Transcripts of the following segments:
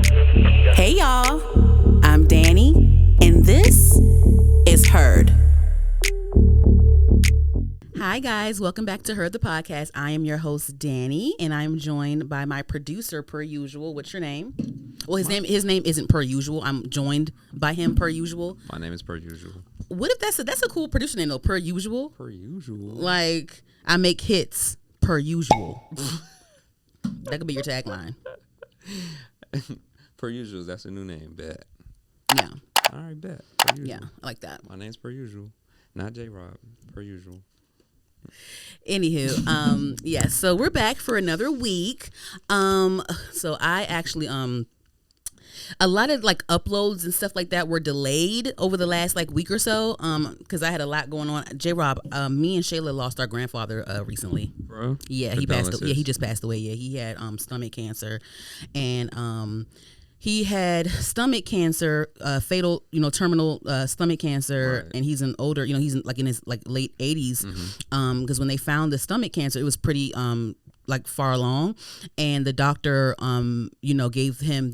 Hey y'all, I'm Danny, and this is Heard. Hi guys, welcome back to Heard the Podcast. I am your host Danny, and I'm joined by my producer per usual. What's your name? Well, his name isn't per usual. I'm joined by him per usual. My name is per usual. What if that's a cool producer name though? Per usual. Per usual. Like I make hits per usual. That could be your tagline. Per usual, that's a new name. Bet. Yeah. All right, bet. Per usual. Yeah, I like that. My name's per usual, not J-Rob. Per usual. Anywho, yeah, so we're back for another week. So I actually a lot of like uploads and stuff like that were delayed over the last like week or so because I had a lot going on. J-Rob, me and Shayla lost our grandfather recently. Bro? Yeah, he passed. Yeah, he just passed away. Yeah, he had stomach cancer, and he had stomach cancer, fatal, terminal stomach cancer, right. And he's an older, he's in his like late 80s. Because when they found the stomach cancer, it was pretty like far along, and the doctor gave him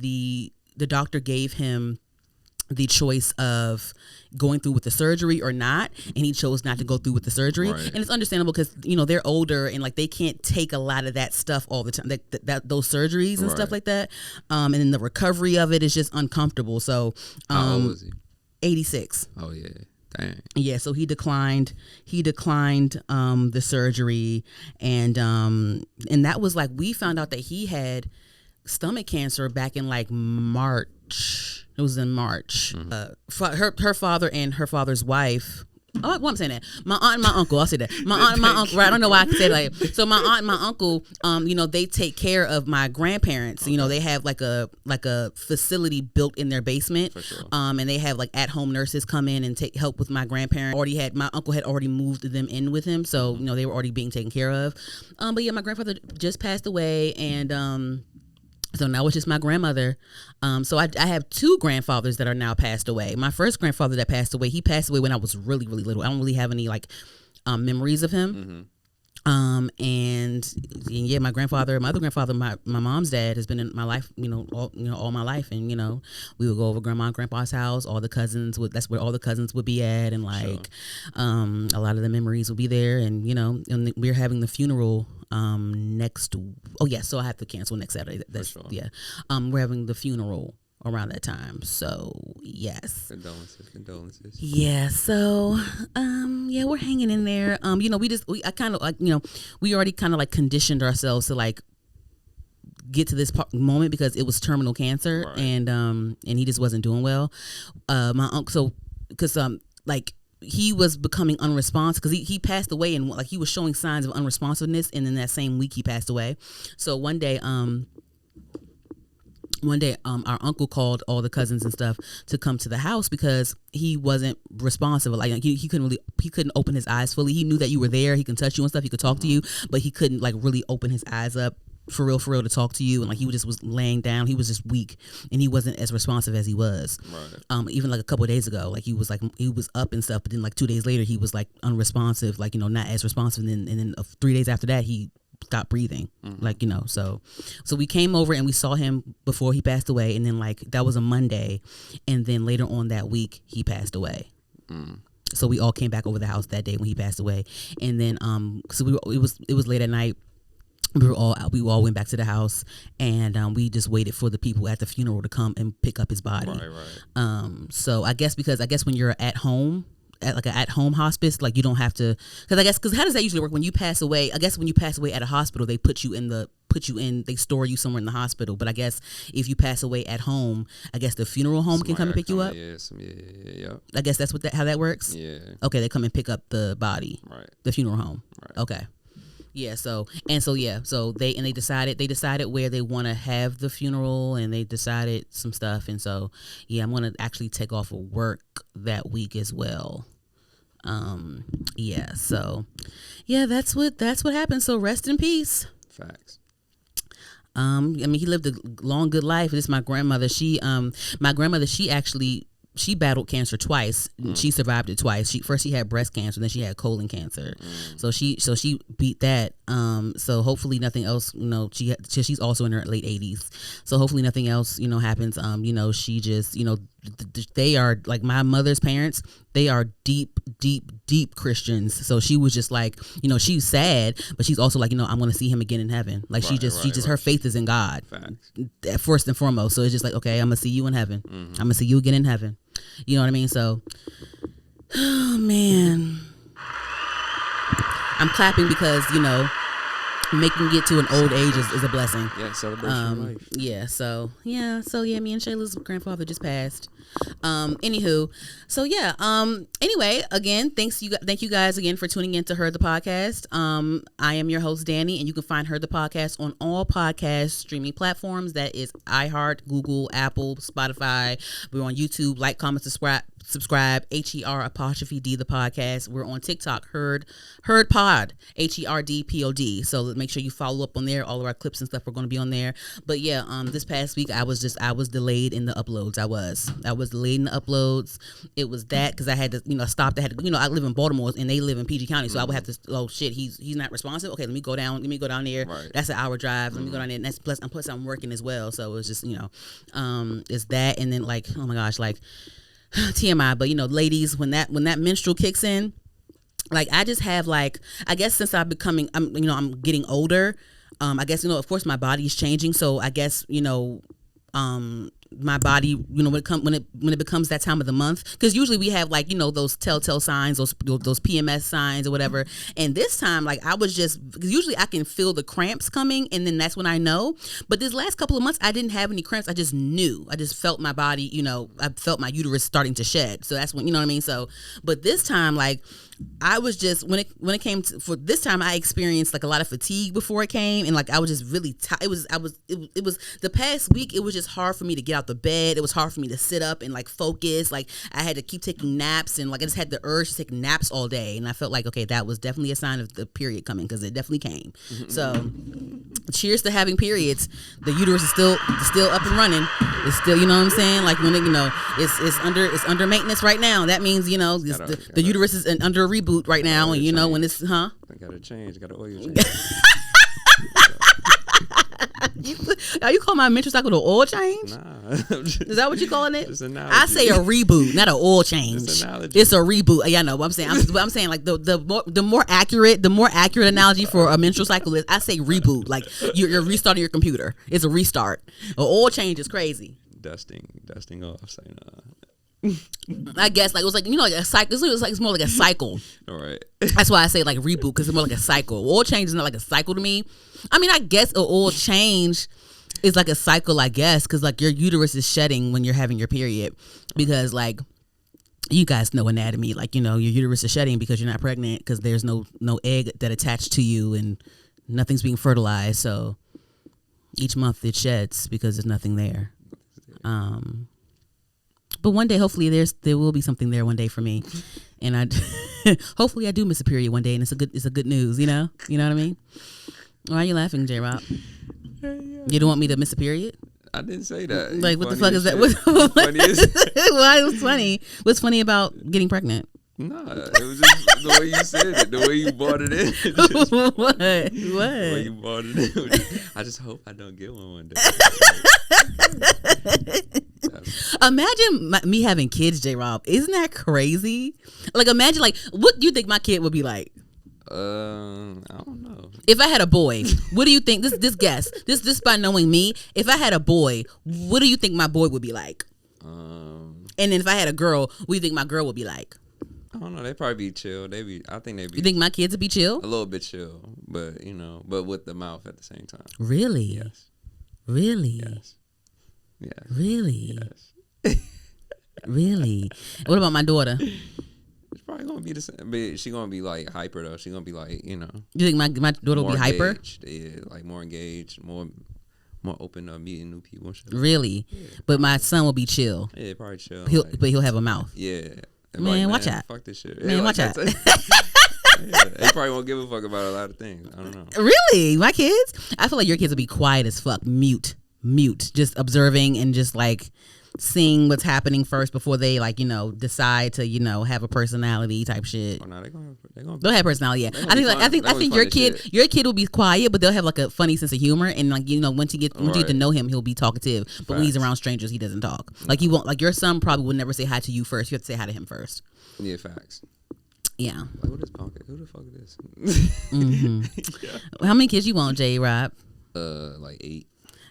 the choice of going through with the surgery or not, and he chose not to go through with the surgery. Right. And it's understandable because they're older and like they can't take a lot of that stuff all the time, those surgeries and stuff like that. And then the recovery of it is just uncomfortable. So how old was he? 86. Oh yeah. Dang. Yeah, so he declined the surgery, and that was like, we found out that he had stomach cancer back in like March. It was in March. Mm-hmm. Her father and her father's wife. Oh, well, I'm saying that. My aunt and my uncle. I'll say that. My aunt and my uncle. Right? I don't know why I can say like. So my aunt and my uncle, they take care of my grandparents. Okay. They have like a facility built in their basement. For sure. And they have like at-home nurses come in and help with my grandparents. My uncle had already moved them in with him, so they were already being taken care of. But yeah, my grandfather just passed away, and so now it's just my grandmother. So I have two grandfathers that are now passed away. My first grandfather that passed away, he passed away when I was really, really little. I don't really have any like memories of him. Mm-hmm. And yeah, my other grandfather, my mom's dad, has been in my life, all my life. And, we would go over grandma and grandpa's house. That's where all the cousins would be at. And like, sure. A lot of the memories would be there. And, and we're having the funeral so I have to cancel next Saturday. That's sure. Yeah. We're having the funeral around that time. So yes. Condolences. Yeah. So we're hanging in there. I kind of like, we already kind of like conditioned ourselves to like get to this moment because it was terminal cancer. Right. And he just wasn't doing well. My uncle, like he was becoming unresponsive because he passed away, and like he was showing signs of unresponsiveness, and then that same week he passed away. So one day our uncle called all the cousins and stuff to come to the house because he wasn't responsive. Like he couldn't open his eyes fully. He knew that you were there. He can touch you and stuff. He could talk to you, but he couldn't like really open his eyes up for real to talk to you. And like he just was laying down. He was just weak, and he wasn't as responsive as he was. Right. Even like a couple of days ago, like he was up and stuff, but then like 2 days later he was like unresponsive, like not as responsive. And then 3 days after that he stopped breathing. Mm-hmm. Like so we came over and we saw him before he passed away, and then like that was a Monday, and then later on that week he passed away. So we all came back over the house that day when he passed away, and then it was late at night. We all went back to the house, and we just waited for the people at the funeral to come and pick up his body. Right. So I guess when you're at home, at like an at-home hospice, like you don't have to, because how does that usually work when you pass away? I guess when you pass away at a hospital, they they store you somewhere in the hospital. But I guess if you pass away at home, I guess the funeral home can come and pick you up. Yeah. I guess that's how that works. Yeah. Okay, they come and pick up the body. Right. The funeral home. Right. Okay. Yeah, so they decided where they want to have the funeral, and they decided some stuff, and so yeah, I'm gonna actually take off of work that week as well. Yeah, so yeah, that's what happened. So rest in peace. Facts. He lived a long, good life. This is my grandmother. She actually she battled cancer twice. She survived it twice. First she had breast cancer, then she had colon cancer. So she beat that. So hopefully nothing else. She's also in her late 80s. So hopefully nothing else happens. She just they are like my mother's parents. They are deep Christians. So she was just like, she's sad, but she's also like, I'm going to see him again in heaven. Like her faith is in God. Facts. First and foremost. So it's just like, okay, I'm going to see you in heaven. I'm going to see you again in heaven. You know what I mean? So, oh man, I'm clapping because, making it to an old age is a blessing. Yeah, celebration of life. Yeah, so me and Shayla's grandfather just passed. Anywho, so yeah. Anyway, again, thank you guys again for tuning in to Heard the Podcast. I am your host Danny, and you can find Heard the Podcast on all podcast streaming platforms. That is iHeart, Google, Apple, Spotify. We're on YouTube. Like, comment, subscribe. HER_D the podcast. We're on TikTok, Heard Pod, HERDPOD. So make sure you follow up on there. All of our clips and stuff are going to be on there. But yeah, this past week I was delayed in the uploads. I was delayed in the uploads. It was that because I had to stop. I had to I live in Baltimore and they live in PG County, so I would have to. Oh shit, he's not responsive. Okay, let me go down there. Right. That's an hour drive. Let me go down there. And that's plus I'm working as well, so it's just it's that, and then like, oh my gosh, like TMI, but ladies, when that menstrual kicks in, like I just have like, I guess since I'm getting older, I guess of course my body is changing, so I guess my body, when it becomes that time of the month, because usually we have like those telltale signs, those PMS signs or whatever, and this time like I was just, because usually I can feel the cramps coming, and then that's when I know. But this last couple of months I didn't have any cramps. I just knew. I just felt my body, I felt my uterus starting to shed. So that's when, So, but this time like I was just, when it came to, for this time I experienced like a lot of fatigue before it came, and like I was just really tired. It was the past week, it was just hard for me to get out the bed. It was hard for me to sit up and like focus. Like I had to keep taking naps, and like I just had the urge to take naps all day, and I felt like, okay, that was definitely a sign of the period coming, because it definitely came. So cheers to having periods. The uterus is still up and running. It's still, you know what I'm saying, like when it, it's under maintenance right now. That means the uterus is under a reboot right now, and when it's I gotta change, gotta oil change. You call my menstrual cycle the oil change? Nah. Is that what you calling it? Just an analogy. I say a reboot, not an oil change. It's an analogy. It's a reboot. Yeah, I know what I'm saying. I'm saying like the more accurate analogy for a menstrual cycle is, I say reboot. Like you're restarting your computer. It's a restart. An oil change is crazy. Dusting off. Saying I guess like it was like like a cycle. It's more like a cycle. All right. That's why I say like reboot, because it's more like a cycle. Oil change is not like a cycle to me. I mean, I guess an oil change is like a cycle, I guess, because like your uterus is shedding when you're having your period, because like you guys know anatomy, like your uterus is shedding because you're not pregnant, because there's no egg that attached to you and nothing's being fertilized. So each month it sheds because there's nothing there. But one day, hopefully, there will be something there one day for me, and I hopefully I do miss a period one day, and it's a good news, you know what I mean? Why are you laughing, J-Rob? You don't want me to miss a period? I didn't say that. Like, what the fuck is that? Why it was funny? What's funny about getting pregnant? Nah, it was just the way you said it, the way you brought it in. What? The way you brought it in. I just hope I don't get one day. Imagine me having kids, J-Rob. Isn't that crazy? Like, imagine, like, what do you think my kid would be like? I don't know. If I had a boy, what do you think? This guess. This by knowing me. If I had a boy, what do you think my boy would be like? And then if I had a girl, what do you think my girl would be like? I don't know. They'd probably be chill. I think they'd be. You think my kids would be chill? A little bit chill, but but with the mouth at the same time. Really? Yes. Really? Yes. Yeah. Really? Yes. Really? What about my daughter? It's probably gonna be the same, but she's gonna be like hyper though. She's gonna be like, You think my daughter will be hyper? Yeah, like more engaged, more open to meeting new people. And shit. Really? Yeah. But my son will be chill. Yeah, probably chill. But he'll have a mouth. Yeah. Man, watch out. Fuck this shit. Man, watch out. Yeah, they probably won't give a fuck about a lot of things. I don't know. Really? My kids? I feel like your kids will be quiet as fuck. Mute. Just observing and just like, seeing what's happening first before they like decide to have a personality type shit. Oh no, they'll have personality. Yeah, I think your kid will be quiet, but they'll have like a funny sense of humor, and like once you get to know him, he'll be talkative. But when he's around strangers, he doesn't talk. Like you won't, like your son probably would never say hi to you first. You have to say hi to him first. Yeah, facts. Yeah. Like, who the fuck is this? Mm-hmm. Yeah. How many kids you want, J-Rob? Like 8.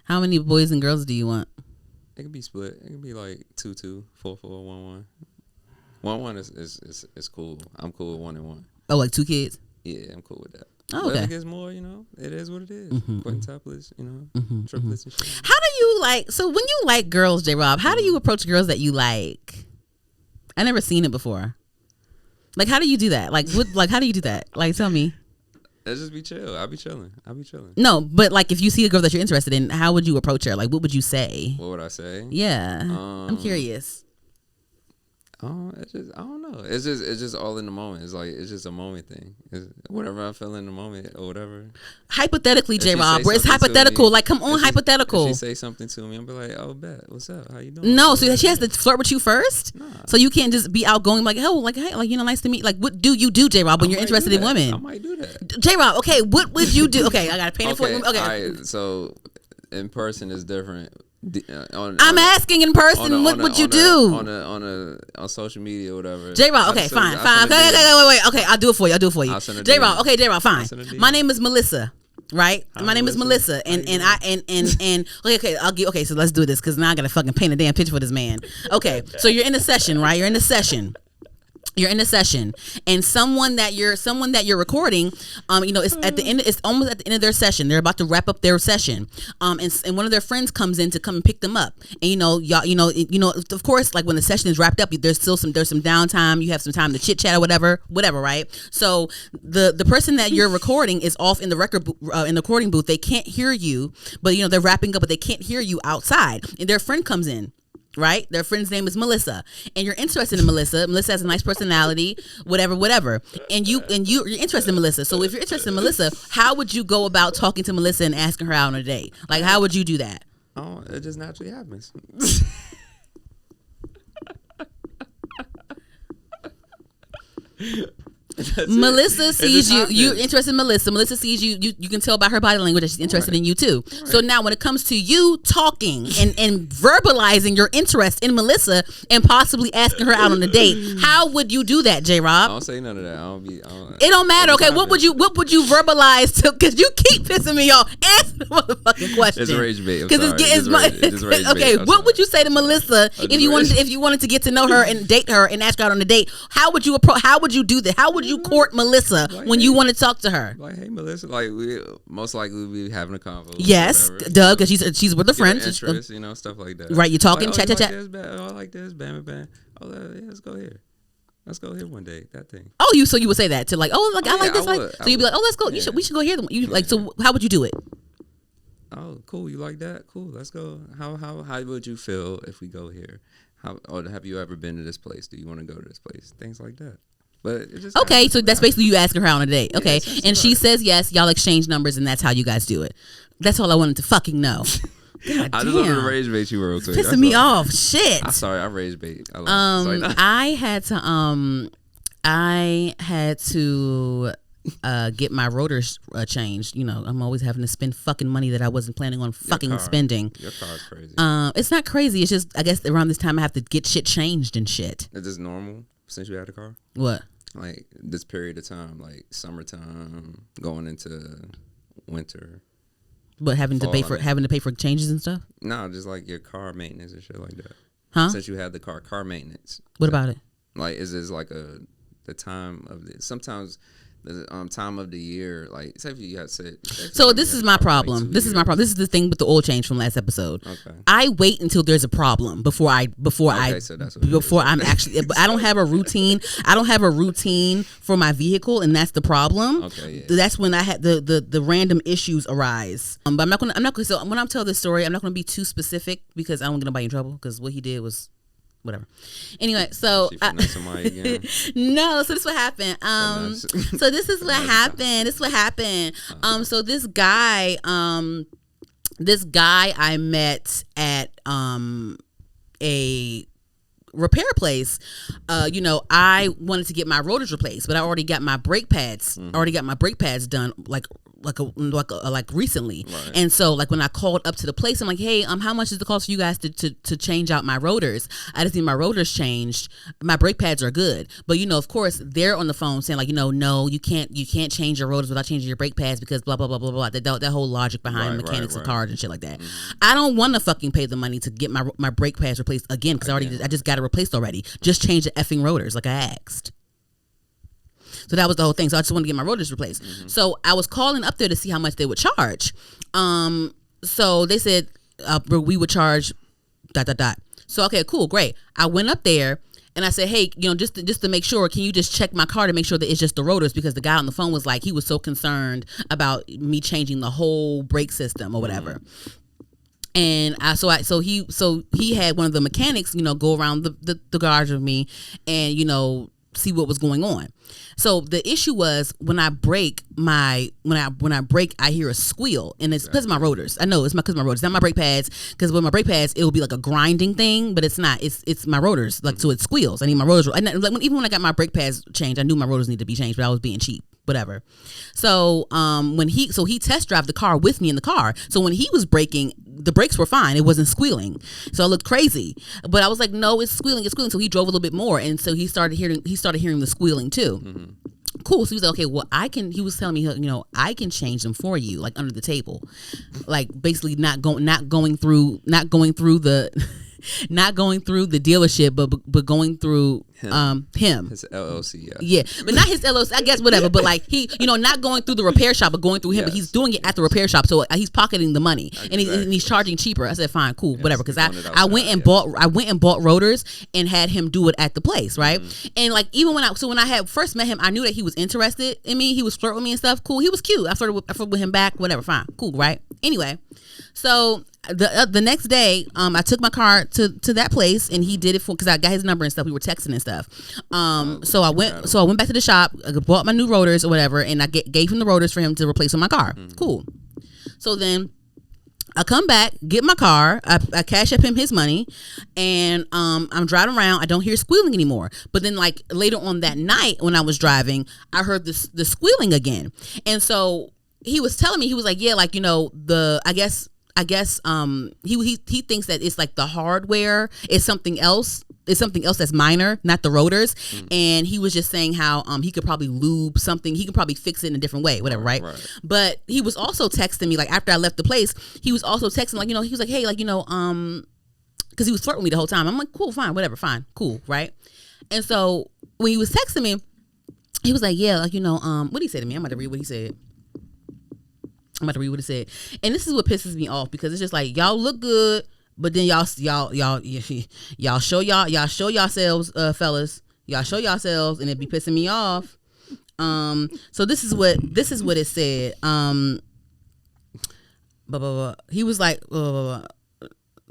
How many boys and girls do you want? It can be split. It can be like 2-2, 4-4, 1-1. 1-1 is cool. I'm cool with 1 and 1. Oh, like 2 kids? Yeah, I'm cool with that. Oh, okay. But if it gets more, it is what it is. Quintuplets, triplets and shit. How do you like? So when you like girls, J-Rob, how do you approach girls that you like? I never seen it before. Like, how do you do that? Like, how do you do that? Like, tell me. Let's just be chill. I'll be chilling. No, but like, if you see a girl that you're interested in, how would you approach her? Like, what would you say? What would I say? Yeah, I'm curious. I don't know. It's just all in the moment. It's just a moment thing. It's whatever I feel in the moment or whatever. Hypothetically, J-Rob, where it's hypothetical. Like, come on, hypothetical. If she say something to me, I'll be like, oh, bet. What's up? How you doing? No, so she has to flirt with you first? Nah. So you can't just be outgoing like, oh, like, hey, like, nice to meet. Like, what do you do, J-Rob, when you're interested in women? I might do that. J-Rob, okay, what would you do? Okay, I got to paint it for you. Okay. All right, so in person is different. I'm asking in person. What would you do on social media or whatever? J-Rob, okay, fine. Okay, wait. Okay, I'll do it for you. J-Rob, okay, J-Rob, fine. My name is Melissa. Right, my name is Melissa, and okay, I'll give. Okay, so let's do this because now I gotta fucking paint a damn picture for this man. Okay, so you're in a session, right? You're in a session, and someone that you're recording, it's at the end. It's almost at the end of their session. They're about to wrap up their session, and one of their friends comes in to come and pick them up. And y'all, of course, like when the session is wrapped up, there's some downtime. You have some time to chit chat or whatever, right? So the person that you're recording is off in the recording booth. They can't hear you, but they're wrapping up, but they can't hear you outside. And their friend comes in. Right, their friend's name is Melissa, and you're interested in Melissa. Melissa has a nice personality, whatever, and you're interested in Melissa. So if you're interested in Melissa, how would you go about talking to Melissa and asking her out on a date? Like, how would you do that? Oh, it just naturally happens. Melissa sees you. You're interested in Melissa. Melissa sees you. You can tell by her body language that she's interested in you too. Right. So now, when it comes to you talking and verbalizing your interest in Melissa and possibly asking her out on a date, how would you do that, J-Rob? I don't say none of that. It don't matter. Okay, what would you verbalize to? Because you keep pissing me off. Answer the motherfucking question. It's rage bait. Okay, what would you say to Melissa if you wanted to get to know her and date her and ask her out on a date? How would you do that? How would you court Melissa when you want to talk to her? Like, hey, Melissa, like we most likely be having a convo. Yes, duh, because she's with a friend. Interest, stuff like that. Right, you're talking, like, chat. I like this, bam. Oh, yeah, let's go here. Let's go here one day. That thing. Oh, you would say that to like, oh, like I like this, so you'd be like, oh, let's go. Yeah. We should go here. So how would you do it? Oh, cool. You like that? Cool. Let's go. How would you feel if we go here? Or have you ever been to this place? Do you want to go to this place? Things like that. But it just okay, so that's basically you asking her out on a date. Okay, and she says yes. Y'all exchange numbers, and that's how you guys do it. That's all I wanted to fucking know. God I just wanted to rage bait you real quick. Pissing me off. Shit. I'm sorry. I rage bait. I had to get my rotors changed. I'm always having to spend fucking money that I wasn't planning on fucking spending. Your car's crazy. It's not crazy. It's just I guess around this time I have to get shit changed and shit. Is this normal since you had a car? What? Like this period of time, like summertime, going into winter. But having to pay for changes and stuff? No, just like your car maintenance and shit like that. Huh? Since you had the car maintenance. What about it? Like, is this like the time of the sometimes the time of the year, like say if you had said. So this is my problem. This is the thing with the oil change from last episode. Okay. I wait until there's a problem before I'm actually. I don't have a routine. I don't have a routine for my vehicle, and that's the problem. Okay. Yeah. That's when I had the random issues arise. But I'm not gonna. So when I tell this story, I'm not gonna be too specific because I don't get nobody in trouble. Because what he did was. Whatever. Anyway, so no. So this is what happened. So this is what happened. So this guy I met at a repair place, I wanted to get my rotors replaced, but I already got my brake pads. Done like recently. Right. And so like when I called up to the place, I'm like, hey, how much is the cost for you guys to change out my rotors? I just need my rotors changed. My brake pads are good, but of course they're on the phone saying like, no, you can't change your rotors without changing your brake pads because blah blah blah blah blah. That whole logic behind mechanics of cars and shit like that. I don't want to fucking pay the money to get my brake pads replaced again because I just got it replaced already. Just change the effing rotors like I asked. So that was the whole thing. So I just wanted to get my rotors replaced. So I was calling up there to see how much they would charge. So they said we would charge ... So okay, cool, great. I went up there and I said, hey, just to make sure, can you just check my car to make sure that it's just the rotors? Because the guy on the phone was like, he was so concerned about me changing the whole brake system or whatever. And so he had one of the mechanics, go around the garage with me and see what was going on. So the issue was when I brake, I hear a squeal, and it's because of my rotors. I know it's because of my rotors, not my brake pads. Because with my brake pads, it will be like a grinding thing, but it's not. It's my rotors, like so it squeals. I need my rotors. Even when I got my brake pads changed, I knew my rotors needed to be changed, but I was being cheap. Whatever. So he test drove the car with me in the car. So when he was braking, the brakes were fine. It wasn't squealing. So I looked crazy. But I was like, no, it's squealing. So he drove a little bit more, and so he started hearing the squealing too. Cool. So he was like, okay, well, he was telling me, I can change them for you, like under the table, like basically not going through the not going through the dealership, but going through him. His LLC, yeah, but not his LLC. I guess whatever. But like he, not going through the repair shop, but going through him. Yes. But he's doing it at the repair shop, so he's pocketing the money, exactly. and he's charging cheaper. I said, fine, cool, yes, whatever. Because I went and bought rotors and had him do it at the place, right? And like even when I had first met him, I knew that he was interested in me. He was flirting with me and stuff. Cool. He was cute. I flirted with him back. Whatever. Fine. Cool. Right. Anyway, so the next day, I took my car to that place, and he did it because I got his number and stuff. We were texting and stuff. So I went back to the shop, bought my new rotors or whatever, and I gave him the rotors for him to replace on my car. Cool. So then I come back, get my car, I cash up him his money, and I'm driving around. I don't hear squealing anymore. But then like later on that night when I was driving, I heard the squealing again. And so he was telling me, he was like, yeah, like, I guess he thinks that it's like the hardware is something else. It's something else that's minor, not the rotors. And he was just saying how he could probably lube something. He could probably fix it in a different way, whatever, right? But he was also texting me, like after I left the place, he was also texting, like, he was like, hey, like, because he was flirting with me the whole time. I'm like, cool, fine, whatever, fine, cool, right? And so when he was texting me, he was like, yeah, like, what did he say to me? I'm about to read what he said. And this is what pisses me off, because it's just like, y'all look good, but then y'all show yourselves, fellas. Y'all show yourselves, and it be pissing me off. So this is what it said. He was like,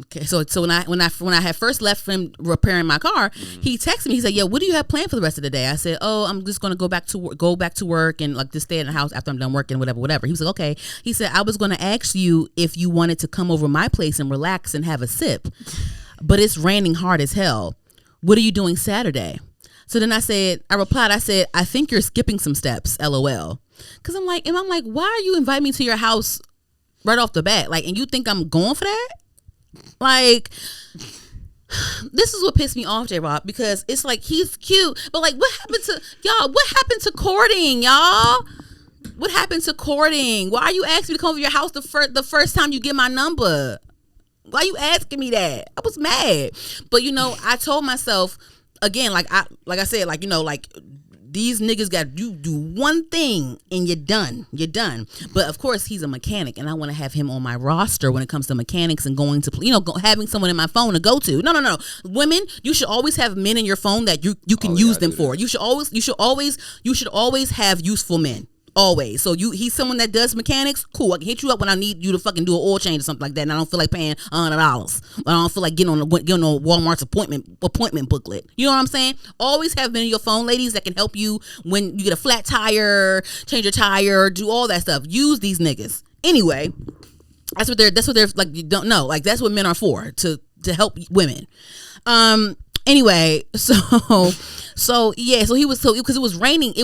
okay, so when I had first left from repairing my car, he texted me. He said, "Yeah, what do you have planned for the rest of the day?" I said, "Oh, I'm just gonna go back to work and like just stay in the house after I'm done working, whatever." He was like, "Okay." He said, "I was gonna ask you if you wanted to come over my place and relax and have a sip, but it's raining hard as hell. What are you doing Saturday?" So then I replied, "I think you're skipping some steps, LOL." Because I'm like, why are you inviting me to your house right off the bat? Like, and you think I'm going for that? Like, this is what pissed me off, J-Rob, because it's like, he's cute, but like, what happened to y'all? What happened to courting, y'all? What happened to courting? Why are you asking me to come over your house the first time you get my number? Why are you asking me that? I was mad. But I told myself again, like I said, like, these niggas got you do one thing and you're done. But of course he's a mechanic, and I want to have him on my roster when it comes to mechanics and going to having someone in my phone to go to. No. Women, you should always have men in your phone that you can use them for. You should always have useful men. Always. So he's someone that does mechanics. Cool. I can hit you up when I need you to fucking do an oil change or something like that, and I don't feel like paying $100. I don't feel like getting on Walmart's appointment booklet. You know what I'm saying? Always have men in your phone, ladies, that can help you when you get a flat tire, change your tire, do all that stuff. Use these niggas. Anyway, that's what they're like. You don't know. Like, that's what men are for, to to help women. Anyway, so he was because it was raining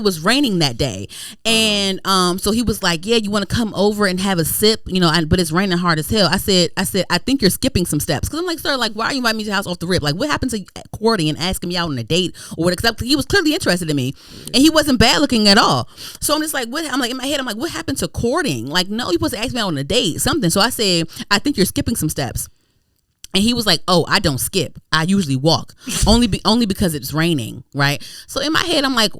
that day, and so he was like, yeah, you want to come over and have a sip, but it's raining hard as hell. I said I think you're skipping some steps, because I'm like, sir, like, why are you inviting me to your house off the rip? Like, what happened to courting and asking me out on a date or what? Because he was clearly interested in me, and he wasn't bad looking at all. So I'm just like, what? I'm like, in my head, I'm like, what happened to courting? Like, no, you're supposed to ask me out on a date, something. So I said, I think you're skipping some steps. And he was like, oh, I don't skip. I usually walk. only because it's raining, right? So in my head, I'm like,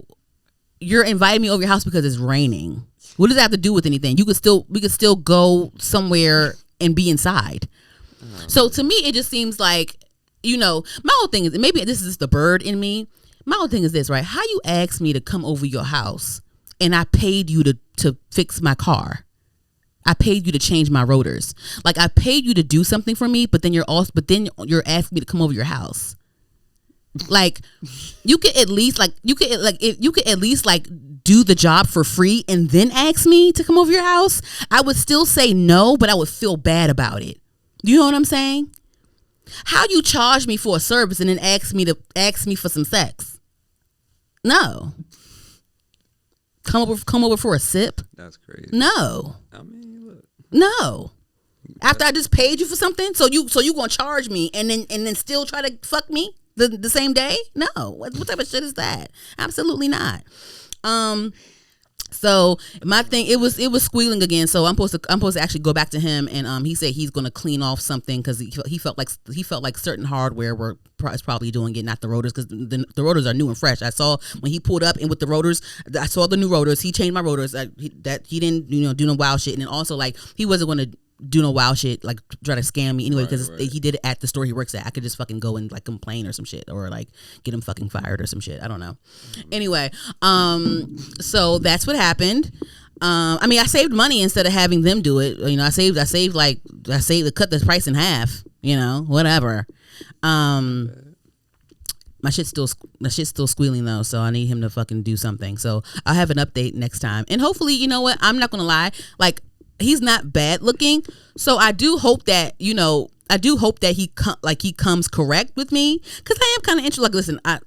you're inviting me over your house because it's raining. What does that have to do with anything? We could still go somewhere and be inside. So to me, it just seems like, my whole thing is, maybe this is just the bird in me. My whole thing is this, right? How you asked me to come over your house and I paid you to fix my car. I paid you to change my rotors. Like, I paid you to do something for me, but then you're asking me to come over your house. Like, you could at least do the job for free and then ask me to come over your house. I would still say no, but I would feel bad about it. You know what I'm saying? How you charge me for a service and then ask me for some sex? No. Come over for a sip? That's crazy. No. I mean, look. No. After I just paid you for something, so you gonna charge me and then still try to fuck me the same day? No. What type of shit is that? Absolutely not. So my thing, it was squealing again. So I'm supposed to actually go back to him, and he said he's gonna clean off something because he felt like certain hardware is probably doing it, not the rotors, because the rotors are new and fresh. I saw when he pulled up and with the rotors, I saw the new rotors. He changed my rotors. He didn't do no wild shit, and then also like he wasn't gonna do no wild shit like try to scam me anyway, because he did it at the store he works at. I could just fucking go and like complain or some shit, or like get him fucking fired or some shit. I don't know. Anyway, so that's what happened. I mean, I saved money instead of having them do it. I saved to cut the price in half. Whatever. My shit's still squealing though, so I need him to fucking do something. So I'll have an update next time, and hopefully, you know what? I'm not gonna lie, like, he's not bad looking, so I do hope that he comes correct with me, because I am kind of interested. Like, listen, I'm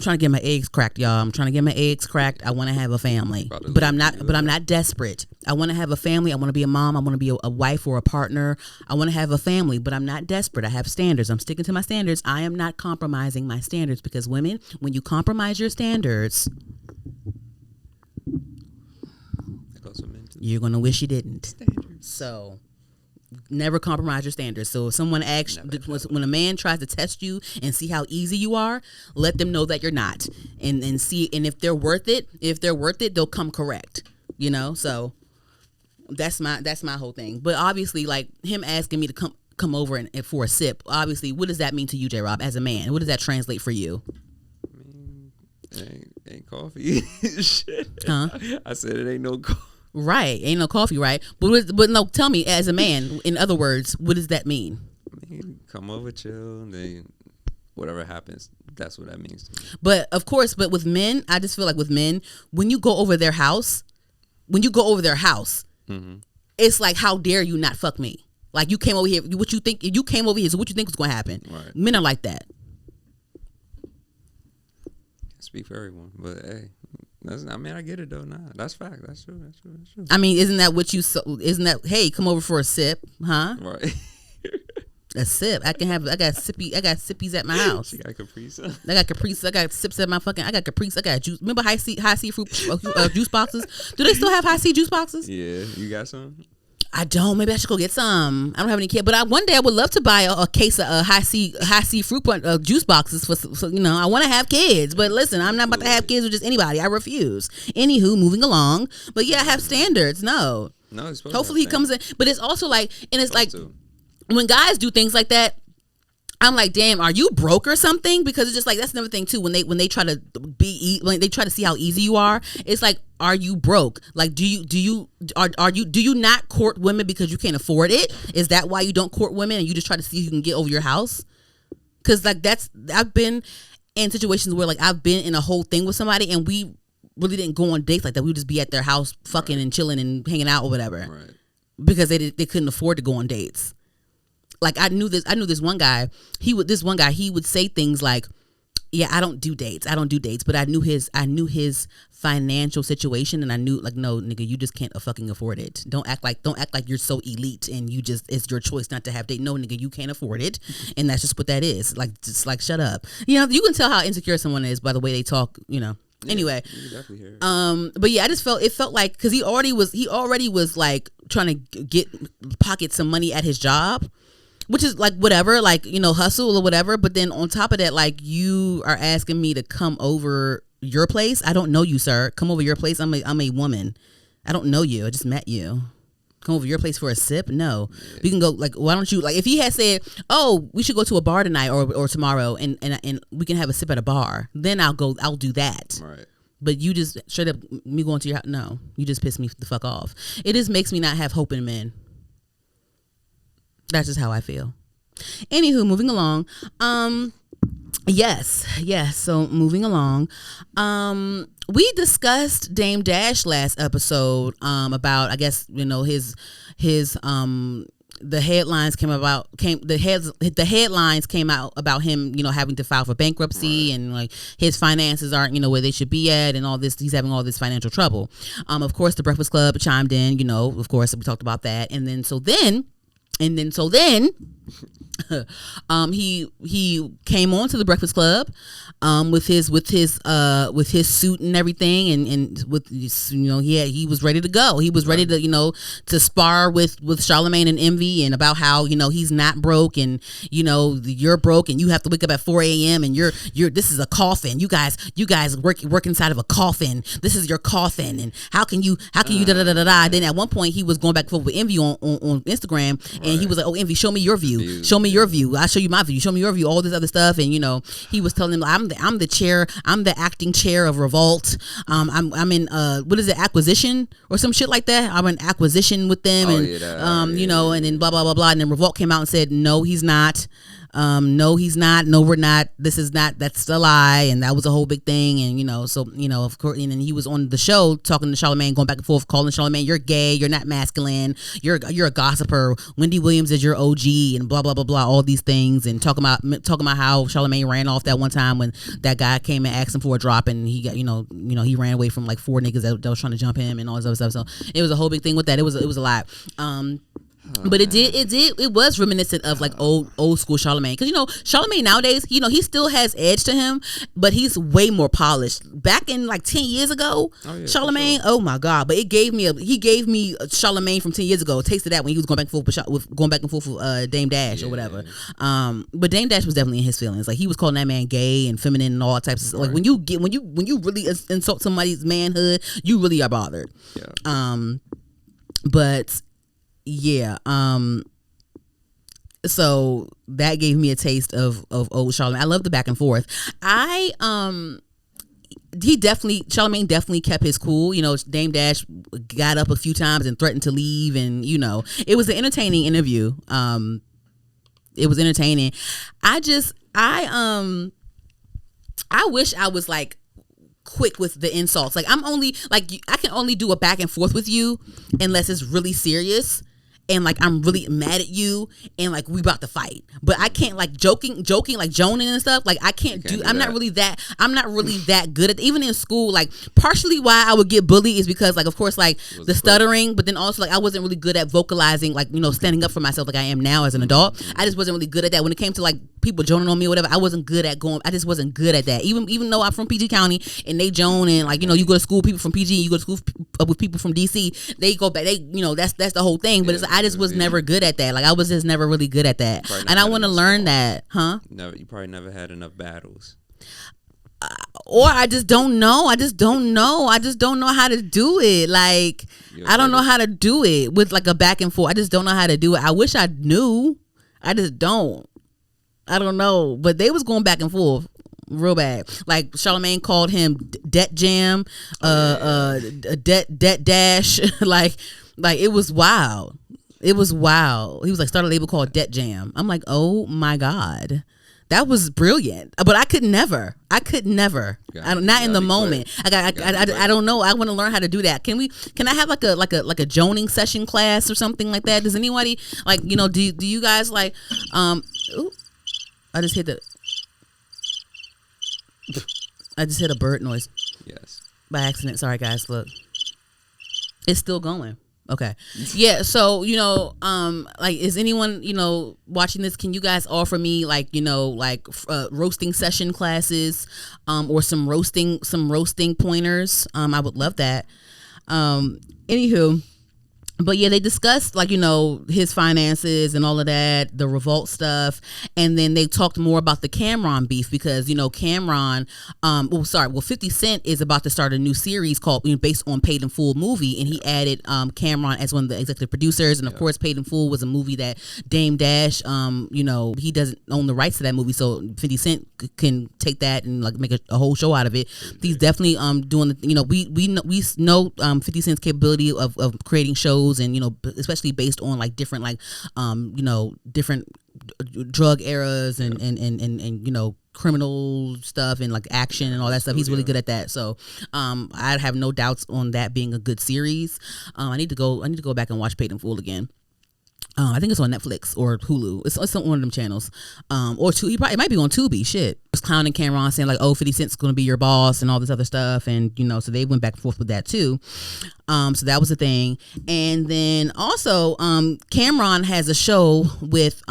trying to get my eggs cracked, y'all. I'm trying to get my eggs cracked. I want to have a family, but I'm not desperate. I want to have a family. I want to be a mom. I want to be a wife or a partner. I want to have a family, but I'm not desperate. I have standards. I'm sticking to my standards. I am not compromising my standards, because women, when you compromise your standards, you're gonna wish you didn't. Standards. So never compromise your standards. So if someone when a man tries to test you and see how easy you are, let them know that you're not, and see, and if they're worth it, they'll come correct. So that's my whole thing. But obviously, like, him asking me to come over and for a sip, obviously, what does that mean to you, J-Rob, as a man? What does that translate for you? I mean, it ain't coffee. Shit. Huh? I said it ain't no coffee. Right, ain't no coffee, right? But no, tell me, as a man, in other words, what does that mean? I mean, come over, chill, and then whatever happens, that's what that means to me. But of course, with men, I just feel like with men, when you go over their house, Mm-hmm. It's like, how dare you not fuck me? Like, you came over here, what you think? You came over here, so what you think was going to happen? Right. Men are like that. Can't speak for everyone, but hey. I get it though. Nah, that's fact. That's true. I mean, isn't that hey, come over for a sip, huh? Right. A sip. I got sippies at my house. She got Caprice. I got Caprice. I got sips at my fucking. I got Caprice. I got juice. Remember High-C fruit juice boxes? Do they still have High-C juice boxes? Yeah, you got some? I don't. Maybe I should go get some. I don't have any kids, but one day I would love to buy a case of High-C fruit juice boxes for I want to have kids, but listen, I'm not about to have kids with just anybody. I refuse. Anywho, moving along. But yeah, I have standards. No, it's hopefully he comes in, but it's also like, and it's like when guys do things like that, I'm like, damn, are you broke or something? Because it's just like, that's another thing too. When they try to when they try to see how easy you are, it's like, are you broke? Like, do you not court women because you can't afford it? Is that why you don't court women and you just try to see if you can get over your house? Because like I've been in situations where like I've been in a whole thing with somebody and we really didn't go on dates like that. We would just be at their house fucking and chilling and hanging out or whatever, right? Because they couldn't afford to go on dates. like I knew this one guy. He would say things like, yeah, I don't do dates, but I knew his financial situation, and I knew, like, no, nigga, you just can't fucking afford it. Don't act like you're so elite and you just, it's your choice not to have date. No, nigga, you can't afford it, and that's just what that is. Like, just like, shut up. You know, you can tell how insecure someone is by the way they talk. You know. Yeah, anyway, you definitely hear it. But yeah, I just felt like, because he already was like trying to pocket some money at his job. Which is like whatever, like, you know, hustle or whatever. But then on top of that, like, you are asking me to come over your place. I don't know you, sir. Come over your place. I'm a woman. I don't know you. I just met you. Come over your place for a sip? No. Yeah. We can go, like, why don't you, like, if he had said, oh, we should go to a bar tonight or tomorrow and we can have a sip at a bar, then I'll do that. Right. But you just straight up me going to your house. No, you just pissed me the fuck off. It just makes me not have hope in men. That's just how I feel. Anywho, moving along. Yes. So moving along. We discussed Dame Dash last episode. About, I guess, you know, his the headlines came out about him, you know, having to file for bankruptcy, right. And like his finances aren't, you know, where they should be at, and all this. He's having all this financial trouble. Of course, the Breakfast Club chimed in. You know, of course, we talked about that, and then so then. He came on to the Breakfast Club with his suit and everything, and with, you know, he was ready to go. He was ready to, you know, to spar with Charlamagne and Envy, and about how, you know, he's not broke, and, you know, you're broke and you have to wake up at 4 a.m. and you're this is a coffin. You guys work inside of a coffin. This is your coffin, and how can you da da da da da. Then at one point he was going back and forth with Envy on Instagram, and he was like, oh, Envy, show me your view. Show me your view. I'll show you my view. Show me your view. All this other stuff. And, you know, he was telling him, I'm the chair. I'm the acting chair of Revolt. I'm in what is it, acquisition or some shit like that. I'm in acquisition with them, and you know, and then blah blah blah blah. And then Revolt came out and said, no, he's not. No, he's not. No, we're not. This is not. That's a lie. And that was a whole big thing. And, you know, so, you know, of course, and then he was on the show talking to Charlamagne, going back and forth, calling Charlamagne, you're gay, you're not masculine, you're a gossiper, Wendy Williams is your OG, and blah blah blah blah, all these things, and talking about how Charlamagne ran off that one time when that guy came and asked him for a drop, and he got, you know, he ran away from like 4 niggas that was trying to jump him and all this other stuff. So it was a whole big thing with that. It was a lot. But it was reminiscent of like old school Charlamagne, because, you know, Charlamagne nowadays, you know, he still has edge to him, but he's way more polished. Back in like 10 years ago, Charlamagne, sure. Oh my god! But he gave me Charlamagne from 10 years ago. A taste of that when he was going back and forth with Dame Dash or whatever. But Dame Dash was definitely in his feelings. Like, he was calling that man gay and feminine and all types of stuff. Like, when you really insult somebody's manhood, you really are bothered. Yeah. But. Yeah. So that gave me a taste of old Charlamagne. I love the back and forth. Charlamagne definitely kept his cool. You know, Dame Dash got up a few times and threatened to leave, and, you know, it was an entertaining interview. It was entertaining. I wish I was like quick with the insults. Like, I'm only like, I can only do a back and forth with you unless it's really serious, and like I'm really mad at you, and like we about to fight. But I can't, like, joking like joning and stuff. Like, I can't do. I'm not really that good at. Even in school, like, partially why I would get bullied is because, like, of course, like the stuttering, but then also like I wasn't really good at vocalizing, like, you know, standing up for myself like I am now as an adult. I just wasn't really good at that when it came to like people joning on me or whatever. I wasn't good at going. I just wasn't good at that. Even though I'm from PG County and they joan, and like, you know, you go to school people from PG, you go to school with people from DC, they go back. They, you know, that's the whole thing. But I just was never good at that. Like, I was just never really good at that, and I want to learn that. No, you probably never had enough battles. Or I just don't know. I just don't know how to do it. Like, I don't know how to do it with like a back and forth. I just don't know how to do it. I wish I knew. I just don't. I don't know. But they was going back and forth real bad. Like, Charlamagne called him debt jam, debt dash. like it was wild. It was wild. He was like, start a label called Debt Jam. I'm like, oh my God. That was brilliant, but I could never. Not in the moment. I don't know. I want to learn how to do that. Can I have like a joning session class or something like that? Does anybody like, you know, do you guys like ooh, I just hit a bird noise. Yes. By accident. Sorry guys, look. It's still going. Okay. Yeah. So, you know, like, is anyone, you know, watching this? Can you guys offer me like, you know, like roasting session classes, or some roasting pointers? I would love that. Anywho. But yeah, they discussed like, you know, his finances and all of that, the revolt stuff, and then they talked more about the Cameron beef because, you know, Cameron, 50 Cent is about to start a new series called, you know, based on Paid in Full movie, and he added Cameron as one of the executive producers, and of course, Paid in Full was a movie that Dame Dash, you know, he doesn't own the rights to that movie, so 50 Cent can take that and like make a whole show out of it. He's definitely doing the, you know, we know 50 Cent's capability of creating shows, and, you know, especially based on like different like you know, different drug eras and you know, criminal stuff and like action and all that stuff. He's really good at that. So I have no doubts on that being a good series. I need to go back and watch Paid in Full again. I think it's on Netflix or Hulu. It's on one of them channels. Or two. It might be on Tubi. Shit. Was clowning Cameron saying like, oh, 50 Cent's going to be your boss and all this other stuff. And, you know, so they went back and forth with that too. So that was a thing. And then also, Cameron has a show with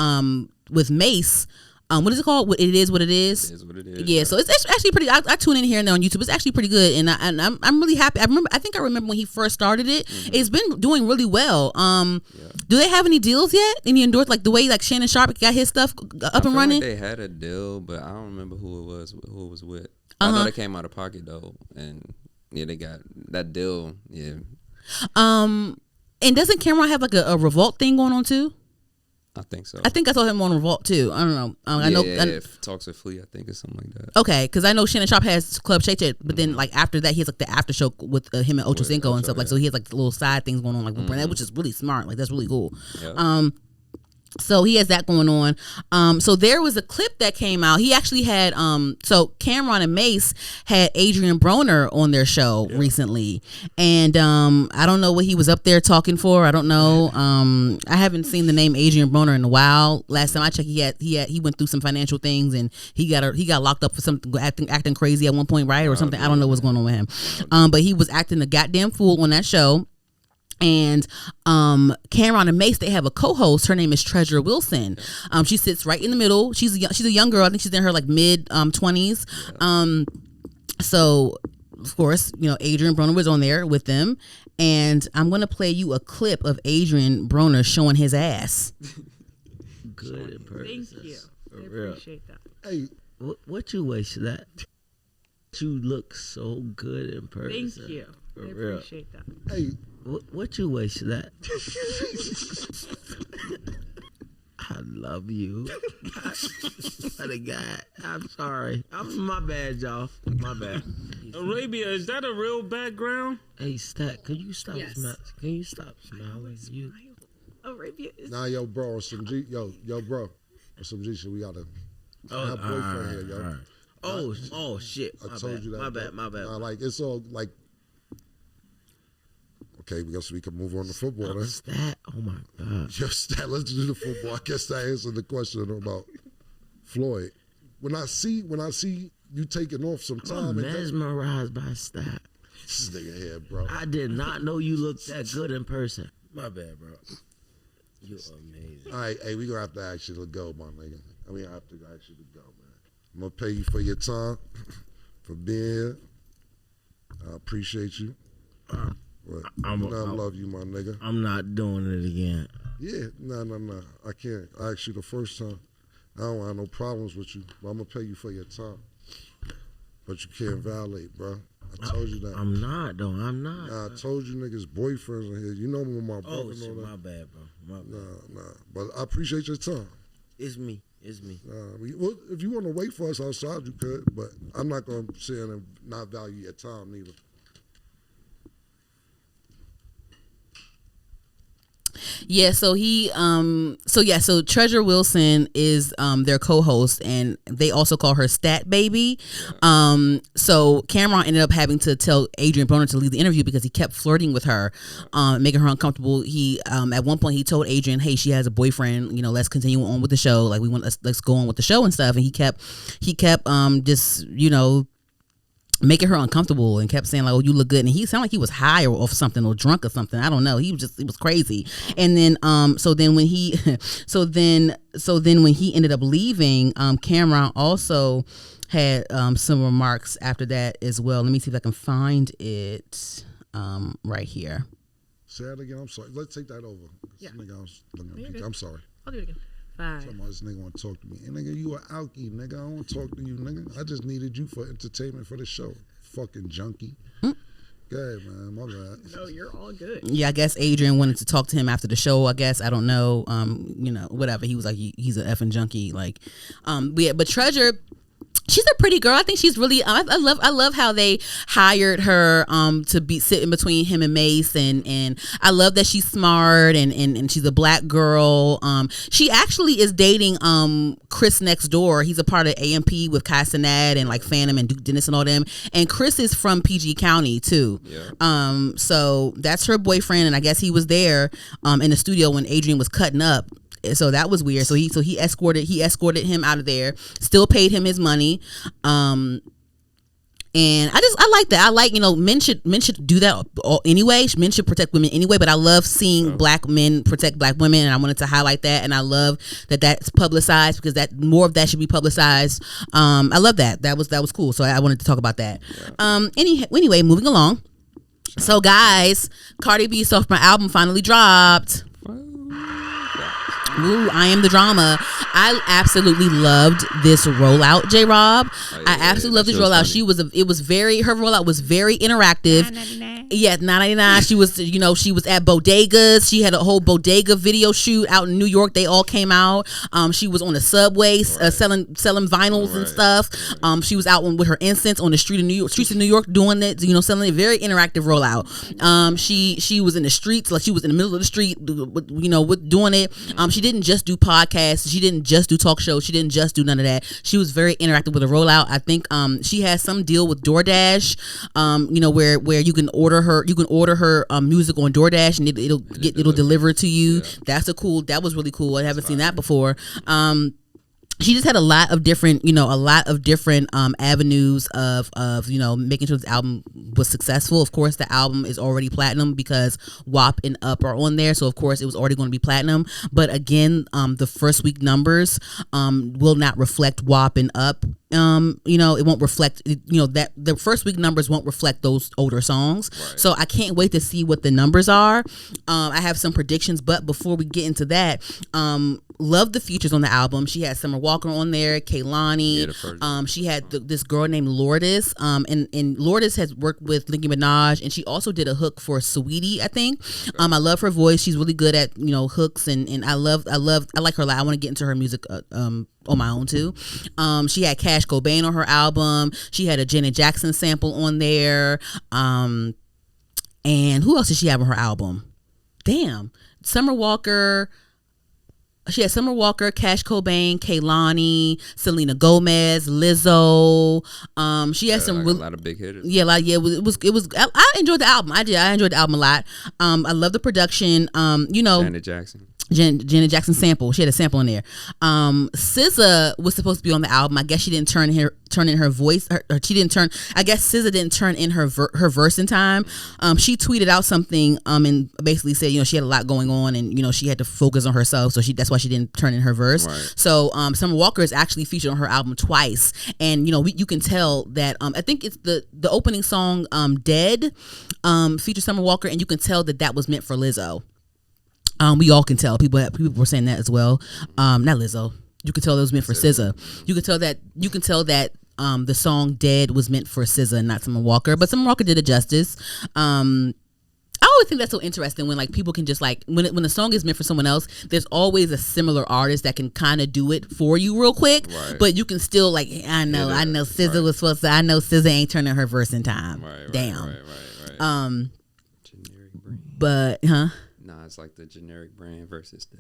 Mace. What is it called? It is what it is. It is what it is. Yeah, so it's actually pretty. I tune in here and there on YouTube. It's actually pretty good, and I'm really happy. I think I remember when he first started it. Mm-hmm. It's been doing really well. Do they have any deals yet? Any endorsed, like the way like Shannon Sharp got his stuff up and running? Like they had a deal, but I don't remember who it was with. I know they came out of pocket though, and yeah, they got that deal. Yeah. And doesn't Cameron have like a revolt thing going on too? I think so. I think I saw him on Revolt too. I don't know. I know. Talks with Flea, I think, or something like that. Okay, because I know Shannon Sharp has Club Shay Shay, but then like after that, he has like the after show with him and Ocho Cinco and stuff. Like, so he has like little side things going on, like with Broner, which is really smart. Like, that's really cool. Yeah. So he has that going on. So there was a clip that came out. He actually had so Cameron and Mace had Adrienne Broner on their show recently, and I don't know what he was up there talking for. I don't know. I haven't seen the name Adrienne Broner in a while. Last time I checked, he went through some financial things, and he got locked up for something, acting crazy at one point, right, or something. I don't know what's going on with him. But he was acting a goddamn fool on that show. And Cameron and Mace, they have a co-host. Her name is Treasure Wilson. She sits right in the middle. She's a young girl. I think she's in her like mid 20s. So of course, you know, Adrienne Broner was on there with them, and I'm gonna play you a clip of Adrienne Broner showing his ass. Good in person. Thank you. I real. appreciate that. Hey, what you waste that? You look so good in person. Thank you. For I real. appreciate that. Hey, what you waste that? I love you. What a guy. I'm sorry. My bad, y'all. My bad. Arabia, is that a real background? Hey, Stat, can you stop Yes. Can you stop smiling? You. Arabia is. Nah, yo, bro, or some G, yo, bro, or some G shit. We gotta have boyfriend here, yo. Right. Oh, shit. I told you that. My bad. Nah, like it's all like. Okay, we guess we can move on to football then. Stat, oh my God. Yo, Stat, let's do the football. I guess that answered the question about Floyd. When I see you taking off some time, I'm mesmerized by Stat. This nigga here, bro. I did not know you looked that good in person. My bad, bro. You're amazing. All right, hey, we gonna have to actually go, my nigga. I mean, I have to actually go, man. I'm gonna pay you for your time, for being here. I appreciate you. I love you, my nigga. I'm not doing it again. Yeah, no. I can't. I asked you the first time. I don't have no problems with you, but I'm gonna pay you for your time. But you can't violate, bro. I told you that. I'm not, though. I'm not. Nah, I told you niggas boyfriends in here. You know me with my brother. Oh, shit, my bad, bro. My bad. Nah. But I appreciate your time. It's me. Well, if you want to wait for us outside, you could. But I'm not gonna sit here and not value your time neither. Yeah, so so Treasure Wilson is their co-host, and they also call her Stat Baby. So Cameron ended up having to tell Adrienne Broner to leave the interview because he kept flirting with her, making her uncomfortable. He at one point he told Adrienne, "Hey, she has a boyfriend. You know, let's continue on with the show. Like let's go on with the show and stuff." And he kept just making her uncomfortable and kept saying like, "Oh, you look good," and he sounded like he was high or something or drunk or something. I don't know. It was crazy. And then so then when he ended up leaving, Cameron also had some remarks after that as well. Let me see if I can find it right here. Say that again. I'm sorry. Let's take that over. Yeah. I'm sorry. I'll do it again. 5. Somebody, this nigga want to talk to me. And nigga, you a alky, nigga. I don't want to talk to you, nigga. I just needed you for entertainment for the show. Fucking junkie. Go ahead, man. My bad. No, you're all good. Yeah, I guess Adrienne wanted to talk to him after the show. I guess I don't know. Whatever. He was like, he's an effing junkie. Like, but Treasure. She's a pretty girl. I think she's really. I love how they hired her to be sitting between him and Mace, and I love that she's smart and she's a black girl. She actually is dating Chris next door. He's a part of AMP with Kai Cenat and like Phantom and Duke Dennis and all them. And Chris is from PG County too. Yeah. So that's her boyfriend, and I guess he was there in the studio when Adrienne was cutting up. So that was weird. So he escorted him out of there. Still paid him his money. And I like that. I like, men should do that anyway. Men should protect women anyway. But I love seeing black men protect black women, and I wanted to highlight that. And I love that that's publicized because that more of that should be publicized. I love that. That was cool. So I wanted to talk about that. Anyway, moving along. So guys, Cardi B's sophomore album finally dropped. Ooh, I Am the Drama. I absolutely loved this rollout, J. Rob. I absolutely loved this rollout. Her rollout was very interactive. $9.99. Yeah, $9.99. She was at bodegas. She had a whole bodega video shoot out in New York. They all came out. She was on the subway selling vinyls and stuff. She was out with her incense on the streets of New York doing it. Selling a very interactive rollout. She was in the streets, like she was in the middle of the street, with doing it. She didn't just do podcasts. She didn't just do talk shows. She didn't just do none of that. She was very interactive with the rollout. I think she has some deal with DoorDash, where you can order her music on DoorDash and it'll deliver to you. Yeah. That was really cool. I haven't seen that before. She just had a lot of different avenues of making sure this album was successful. Of course, the album is already platinum because WAP and Up are on there, so of course it was already going to be platinum. But again, the first week numbers will not reflect WAP and Up. It won't reflect, that the first week numbers won't reflect those older songs. Right. So I can't wait to see what the numbers are. I have some predictions, but before we get into that, love the features on the album. She had Summer Walker on there, Kehlani. She had this girl named Lourdes. And Lourdes has worked with Nicki Minaj, and she also did a hook for Saweetie, I think. I love her voice. She's really good at hooks, and I like her. I want to get into her music on my own too. She had Cash Cobain on her album. She had a Janet Jackson sample on there. And who else did she have on her album? Damn, Summer Walker. She had Summer Walker, Cash Cobain, Kehlani, Selena Gomez, Lizzo. She had a lot of big hitters. Yeah, it was. I enjoyed the album. I did. I enjoyed the album a lot. I love the production. Janet Jackson. Janet Jackson sample. She had a sample in there. SZA was supposed to be on the album. I guess she didn't turn in her voice. She didn't turn. I guess SZA didn't turn in her verse in time. She tweeted out something and basically said she had a lot going on and she had to focus on herself. So that's why she didn't turn in her verse. Right. So Summer Walker is actually featured on her album twice, and you can tell that. I think it's the opening song "Dead" features Summer Walker, and you can tell that was meant for Lizzo. We all can tell. People were saying that as well. Not Lizzo. You can tell it was meant for SZA. You can tell that the song "Dead" was meant for SZA, not Summer Walker. But Summer Walker did it justice. I always think that's so interesting when people can just when a song is meant for someone else, there's always a similar artist that can kind of do it for you real quick. Right. But you can still I know SZA was supposed to. I know SZA ain't turning her verse in time. Right. Damn. Right. But as like the generic brand versus the.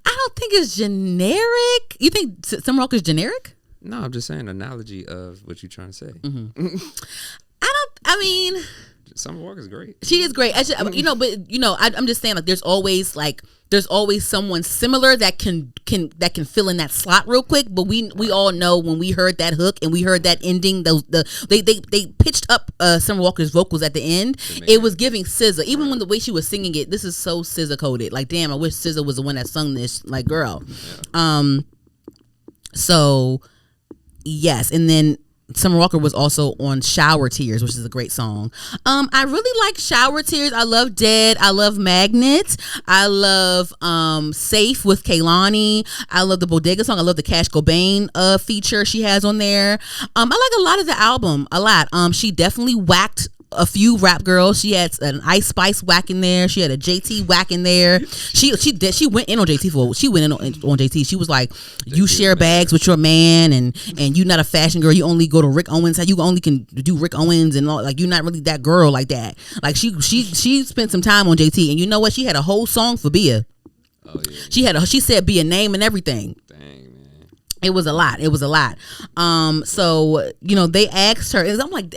I don't think it's generic. You think Summer Walker is generic? No, I'm just saying analogy of what you're trying to say. Mm-hmm. I mean, Summer Walker's great. She is great. Actually, I'm just saying, like, there's always someone similar that can fill in that slot real quick. But we all know when we heard that hook and we heard that ending, they pitched up Summer Walker's vocals at the end. It was giving SZA. Even when the way she was singing it, this is so SZA coded. Like, damn, I wish SZA was the one that sung this. Like, girl. Yeah. So yes, and then Summer Walker was also on Shower Tears, which is a great song. I really like Shower Tears. I love Dead. I love Magnet. I love Safe with Kehlani. I love the Bodega song. I love the Cash Cobain feature she has on there. I like a lot of the album. A lot. She definitely whacked a few rap girls. She had an Ice Spice whack in there. She had a JT whack in there. She went in on JT she went in on JT. She was like, you share bags with your man, and you not a fashion girl. You only go to Rick Owens. You only can do Rick Owens, and all, like, you're not really that girl like that. Like, she spent some time on JT, and you know what? She had a whole song for BIA. Oh yeah. She said BIA name and everything. Dang, man. It was a lot. So, they asked her, and I'm like,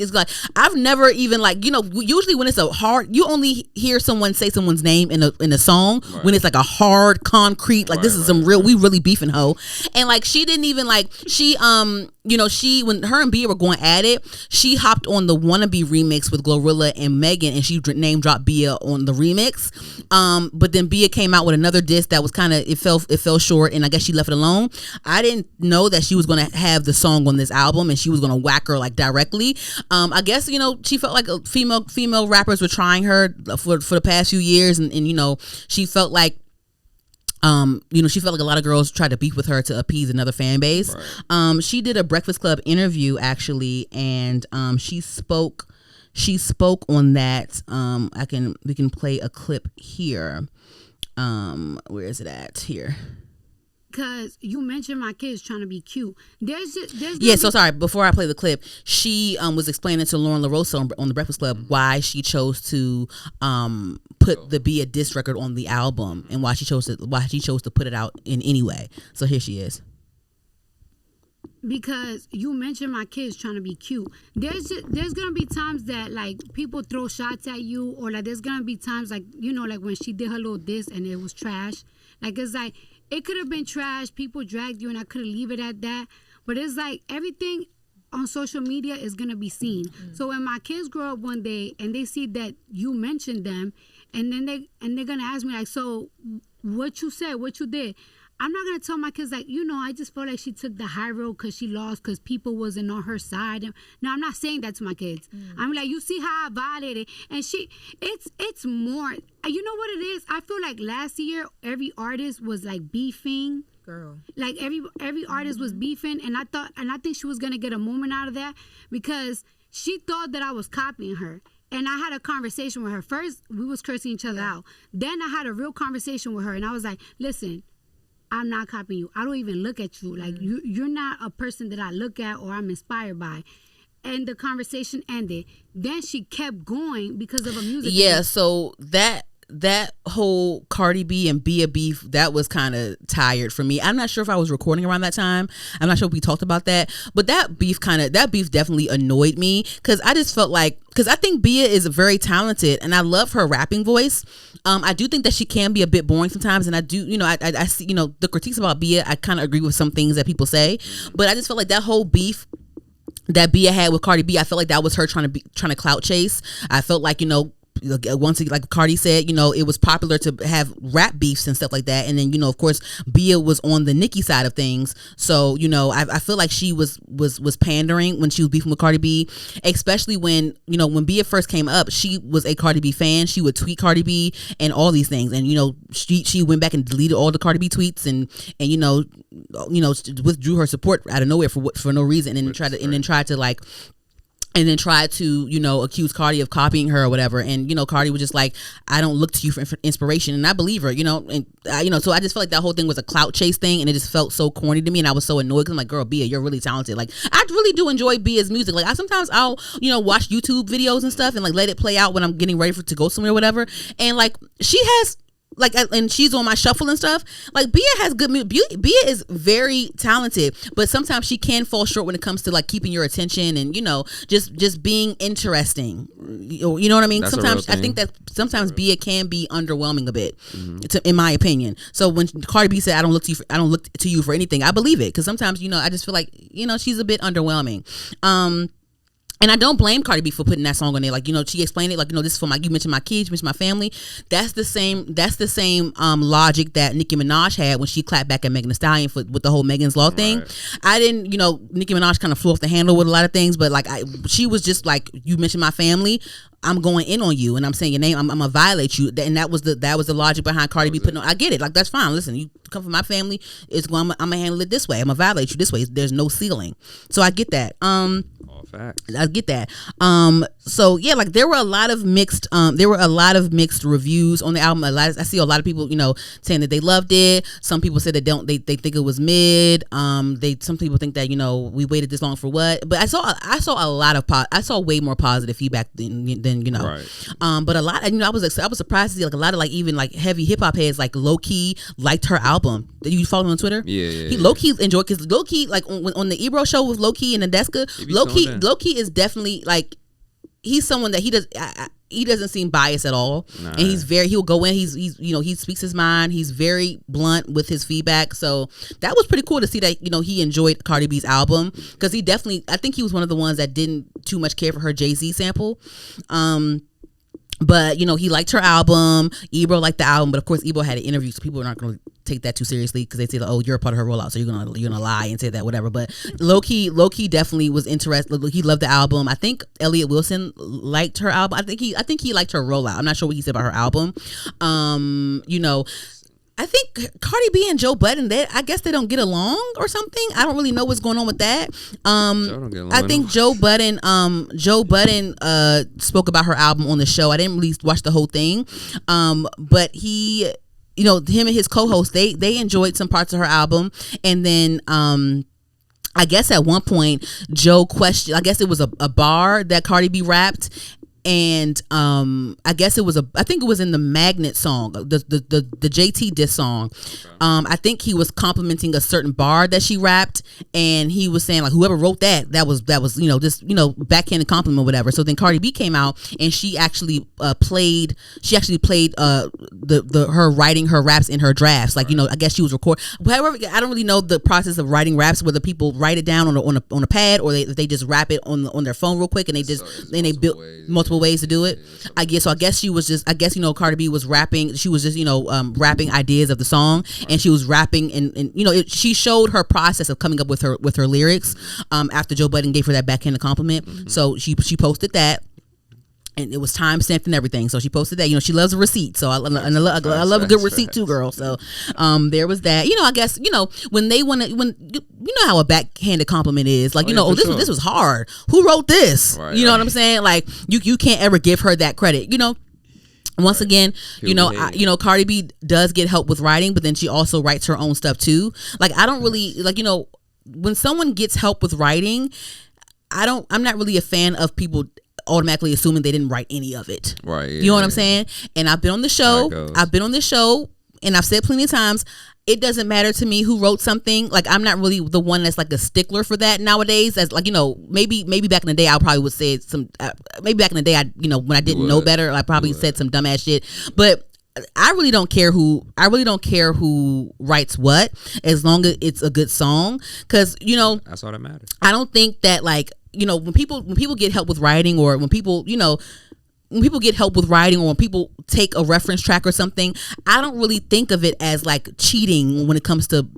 it's like, I've never even, like, usually when it's a hard, you only hear someone say someone's name in a song, right, when it's like a hard, concrete, like, this is some real, we really beefing hoe. And like, she didn't even, like, she when her and BIA were going at it, she hopped on the Wannabe remix with Glorilla and Megan, and she name dropped BIA on the remix. But then BIA came out with another disc that was kind of, it fell short, and I guess she left it alone. I didn't know that she was going to have the song on this album, and she was going to whack her, like, directly. I guess, she felt like female rappers were trying her for the past few years, and she felt like, she felt like a lot of girls tried to beef with her to appease another fan base. Right. She did a Breakfast Club interview, actually, and she spoke on that. We can play a clip here. Where is it at? Here. Because you mentioned my kids trying to be cute. So sorry. Before I play the clip, she was explaining to Lauren LaRosa on the Breakfast Club why she chose to put the BIA diss record on the album, and why she chose to put it out in any way. So here she is. Because you mentioned my kids trying to be cute. There's gonna be times that, like, people throw shots at you, or like there's gonna be times, like, like when she did her little diss and it was trash. Like, it's like, it could have been trash. People dragged you, and I could have leave it at that. But it's like, everything on social media is gonna be seen. Mm-hmm. So when my kids grow up one day and they see that you mentioned them, and then they're gonna ask me, like, so what you said, what you did, I'm not gonna tell my kids, like, I just felt like she took the high road because she lost, because people wasn't on her side. No, I'm not saying that to my kids. I'm like, you see how I violated, and it's more. You know what it is? I feel like last year every artist was like beefing. Girl, like every artist was beefing, and I think she was gonna get a moment out of that, because she thought that I was copying her. And I had a conversation with her. First, we was cursing each other out. Then I had a real conversation with her, and I was like, listen, I'm not copying you. I don't even look at you. Like, you're not a person that I look at or I'm inspired by. And the conversation ended. Then she kept going because of a music. Yeah, thing. So that whole Cardi B and BIA beef, that was kind of tired for me. I'm not sure if I was recording around that time. I'm not sure if we talked about that. But that beef definitely annoyed me, because I just felt like, because I think BIA is very talented and I love her rapping voice. I do think that she can be a bit boring sometimes, and I do, I see, the critiques about BIA, I kind of agree with some things that people say, but I just felt like that whole beef that BIA had with Cardi B, I felt like that was her trying to clout chase. I felt like, once, like Cardi said, it was popular to have rap beefs and stuff like that, and then of course BIA was on the Nicki side of things, so I feel like she was pandering when she was beefing with Cardi B, especially when when BIA first came up, she was a Cardi B fan. She would tweet Cardi B and all these things, and she went back and deleted all the Cardi B tweets, and withdrew her support out of nowhere for no reason, and then tried to like and then tried to, accuse Cardi of copying her or whatever. And, Cardi was just like, I don't look to you for inspiration. And I believe her, and, so I just felt like that whole thing was a clout chase thing. And it just felt so corny to me. And I was so annoyed because I'm like, girl, Bia, you're really talented. Like, I really do enjoy Bia's music. Like, I'll, watch YouTube videos and stuff and like let it play out when I'm getting ready to go somewhere or whatever. And like, she has, like, and she's on my shuffle and stuff. Like, Bia has good music. Bia is very talented, but sometimes she can fall short when it comes to like keeping your attention and just being interesting. You know what I mean? That's sometimes I think that sometimes Bia can be underwhelming a bit, in my opinion. So when Cardi B said, "I don't look to you for anything," I believe it, because sometimes I just feel like she's a bit underwhelming. And I don't blame Cardi B for putting that song on there. Like, she explained it like, this is for you mentioned my kids, you mentioned my family. That's the same logic that Nicki Minaj had when she clapped back at Megan Thee Stallion with the whole Megan's Law thing. Right. I didn't, Nicki Minaj kind of flew off the handle with a lot of things, but like she was just like, you mentioned my family, I'm going in on you and I'm saying your name, I'm gonna violate you. And that was the logic behind Cardi B putting on. I get it, like that's fine. Listen, you come from my family, I'm gonna handle it this way. I'm gonna violate you this way. There's no ceiling. So I get that. Facts. I get that. So yeah, like there were a lot of mixed reviews on the album. I see a lot of people, saying that they loved it. Some people said they think it was mid. Some people think that we waited this long for what. But I saw way more positive feedback than Right. But a lot. I was surprised to see like a lot of like even like heavy hip hop heads like low key liked her album. Did you follow him on Twitter? Yeah. He low key enjoyed, because low key like on the Ebro show with low key and Nadeska, low key is definitely like, he's someone that he doesn't seem biased at all. Nah. And he'll go in, he speaks his mind, he's very blunt with his feedback. So that was pretty cool to see that he enjoyed Cardi B's album, because I think he was one of the ones that didn't too much care for her Jay-Z sample. But he liked her album. Ebro liked the album, but of course Ebro had an interview, so people are not going to take that too seriously, because they say, oh, you're a part of her rollout, so you're gonna lie and say that, whatever. But low key definitely was interested. He loved the album. I think Elliot Wilson liked her album. I think he liked her rollout. I'm not sure what he said about her album. I think Cardi B and Joe Budden, I guess they don't get along or something. I don't really know what's going on with that. I think Joe Budden spoke about her album on the show. I didn't really watch the whole thing, but he, him and his co-host, they enjoyed some parts of her album. And then I guess at one point Joe questioned, I guess it was a bar that Cardi B rapped, and I guess I think it was in the Magnet song, the JT diss song. I think he was complimenting a certain bar that she rapped, and he was saying like, whoever wrote that was just backhanded compliment or whatever. So then Cardi B came out and she actually played her writing her raps in her drafts. Like, I guess she was recording. However, I don't really know the process of writing raps, whether people write it down on a pad, or they just rap it on their phone real quick, and they built multiple ways to do it. I guess she was just, Cardi B was rapping. She was just rapping ideas of the song, and she was rapping, and she showed her process of coming up with her lyrics after Joe Budden gave her that backhanded compliment. So she posted that, and it was time stamped and everything. So she posted that. She loves a receipt. So I love a good receipt too, girl. So there was that. I guess when they want to, when how a backhanded compliment is, like, this was hard. Who wrote this? Right, what I'm saying? Like, you can't ever give her that credit. Once again, Cardi B does get help with writing, but then she also writes her own stuff too. Like, I don't really like, when someone gets help with writing, I'm not really a fan of people automatically assuming they didn't write any of it. Right. Yeah, you know what I'm saying? And I've been on the show. And I've said plenty of times, it doesn't matter to me who wrote something. Like, I'm not really the one that's like a stickler for that nowadays. As like, maybe back in the day I probably would say some. Maybe back in the day when I didn't know better, I probably said some dumbass shit. But I really don't care who writes what, as long as it's a good song. Because that's all that matters. I don't think that like when people get help with writing, or when people get help with writing, or when people take a reference track or something, I don't really think of it as like cheating when it comes to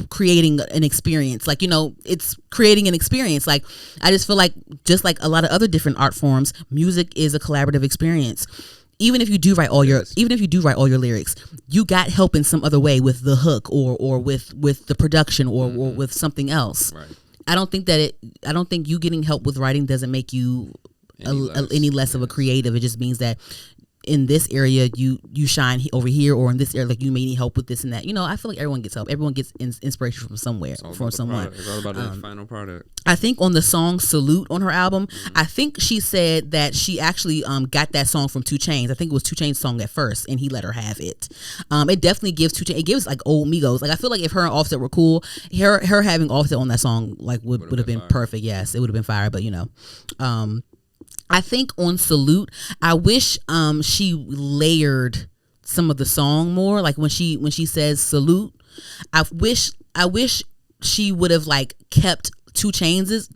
creating an experience. Like, it's creating an experience. Like, I just feel like, just like a lot of other different art forms, music is a collaborative experience. Even if you do write all your lyrics, you got help in some other way with the hook, or with the production, or with something else. Right. I don't think you getting help with writing doesn't make you any less of a creative. It just means that in this area you shine over here, or in this area like you may need help with this and that. I feel like everyone gets help. Everyone gets inspiration from somewhere, from someone. It's all about the final product. I think on the song Salute on her album, I think she said that she actually got that song from 2 Chainz. I think it was 2 Chainz' song at first, and he let her have it. It definitely gives 2 Chainz. It gives like old Migos. Like I feel like if her and Offset were cool, her having Offset on that song like would have been perfect. Yes, it would have been fire. But I think on Salute, I wish she layered some of the song more. Like when she says salute, I wish she would have like kept 2 Chainz's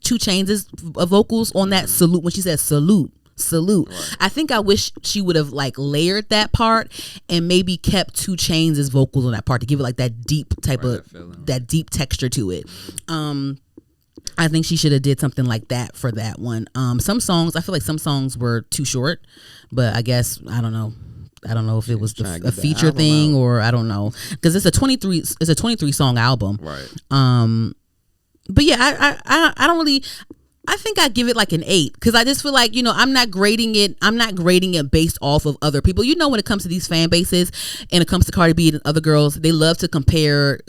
vocals on that salute when she says salute. Right. I think I wish she would have like layered that part and maybe kept 2 Chainz's vocals on that part to give it like that deep type of that deep texture to it. I think she should have did something like that for that one. Some songs, I feel like some songs were too short, but I guess I don't know if it was a feature thing or I don't know, because it's a 23 song album. Right. But yeah, I don't really. I think I give it like an 8 because I just feel like I'm not grading it based off of other people. When it comes to these fan bases and it comes to Cardi B and other girls, they love to compare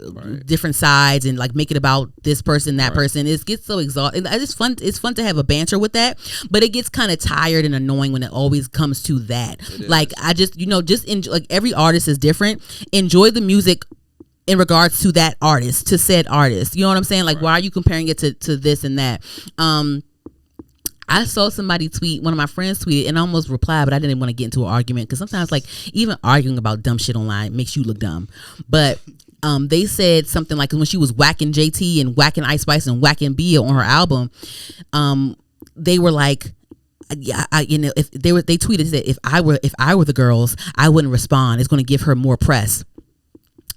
different sides and like make it about this person, that person. It gets so exhausting. It's fun to have a banter with that, but it gets kind of tired and annoying when it always comes to that. Like I just enjoy, like every artist is different. Enjoy the music in regards to that artist, to said artist. You know what I'm saying? Like, why are you comparing it to this and that? I saw somebody tweet, one of my friends tweeted, and I almost replied, but I didn't want to get into an argument because sometimes, like, even arguing about dumb shit online makes you look dumb. But they said something like when she was whacking JT and whacking Ice Spice and whacking BIA on her album, they were like, yeah, if they tweeted that if I were the girls, I wouldn't respond. It's going to give her more press.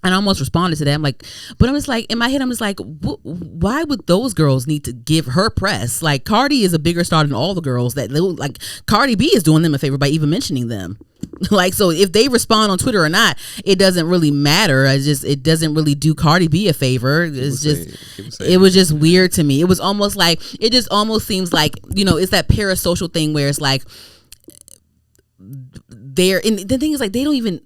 And I almost responded to that. I'm like, but I'm just like, in my head, I'm just like, why would those girls need to give her press? Like, Cardi is a bigger star than all the girls that like. Cardi B is doing them a favor by even mentioning them. Like, so if they respond on Twitter or not, it doesn't really matter. It doesn't really do Cardi B a favor. It was just weird to me. It was almost like, it just almost seems like, it's that parasocial thing where it's like, and the thing is, like, they don't even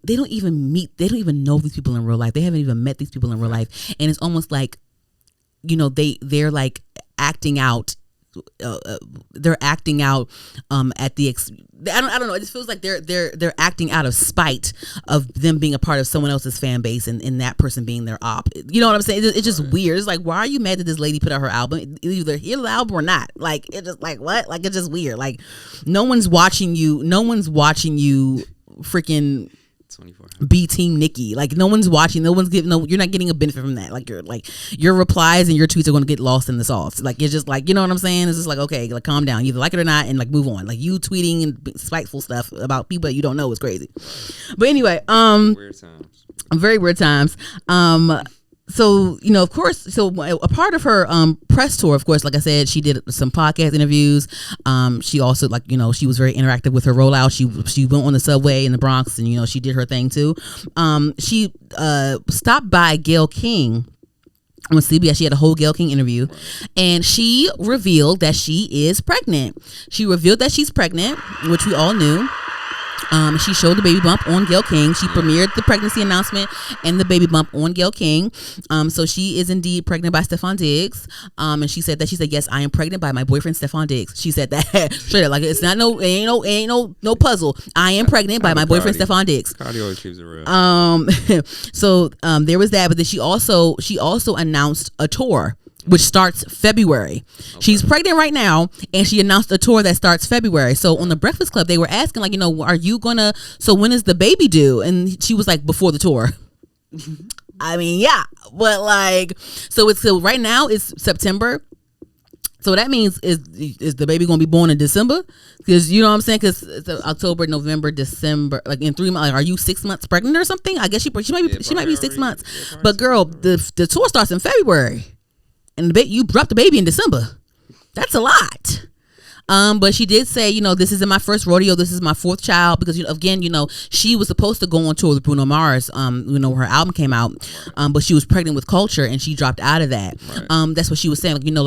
know these people in real life. They haven't even met these people in real life, and it's almost like, they're like acting out. They're acting out at the I don't know. It just feels like they're acting out of spite of them being a part of someone else's fan base and that person being their op. You know what I'm saying? It's just weird. It's like, why are you mad that this lady put out her album? Either hear the album or not. Like, it's just like, what? Like, it's just weird. Like, no one's watching you freaking 24. Be Team Nikki. Like, no one's watching. You're not getting a benefit from that. Like, your replies and your tweets are going to get lost in the sauce. Like, it's just like, you know what I'm saying? It's just like, okay, like, calm down. You either like it or not, and like, move on. Like, you tweeting and spiteful stuff about people that you don't know is crazy. But anyway, weird times. Very weird times. So, of course, so a part of her press tour, of course, like I said, she did some podcast interviews. She also, like, she was very interactive with her rollout. She went on the subway in the Bronx and, she did her thing too. She stopped by Gayle King on CBS. She had a whole Gayle King interview, and she revealed that she is pregnant. She revealed that she's pregnant, which we all knew. She showed the baby bump on Gayle King. She premiered the pregnancy announcement and the baby bump on Gayle King. So she is indeed pregnant by Stefon Diggs. And she said, yes, I am pregnant by my boyfriend Stefon Diggs. She said that straight up, like, it's not ain't no puzzle. I am pregnant by my boyfriend Stefon Diggs. Cardi always keeps it real. So there was that, but then she also announced a tour, which starts February. Okay. She's pregnant right now, and she announced a tour that starts February. So on the Breakfast Club, they were asking, like, are you gonna? So when is the baby due? And she was like, before the tour. I mean, yeah, but like, so right now it's September. So that means is the baby gonna be born in December? Because you know what I'm saying? Because it's October, November, December, like in 3 months. Like, are you 6 months pregnant or something? I guess she might be 6 months. But girl, the tour starts in February. And you dropped the baby in December. That's a lot. But she did say, this isn't my first rodeo. This is my fourth child because, again, she was supposed to go on tour with Bruno Mars. Her album came out, but she was pregnant with Culture and she dropped out of that. Right. That's what she was saying. When I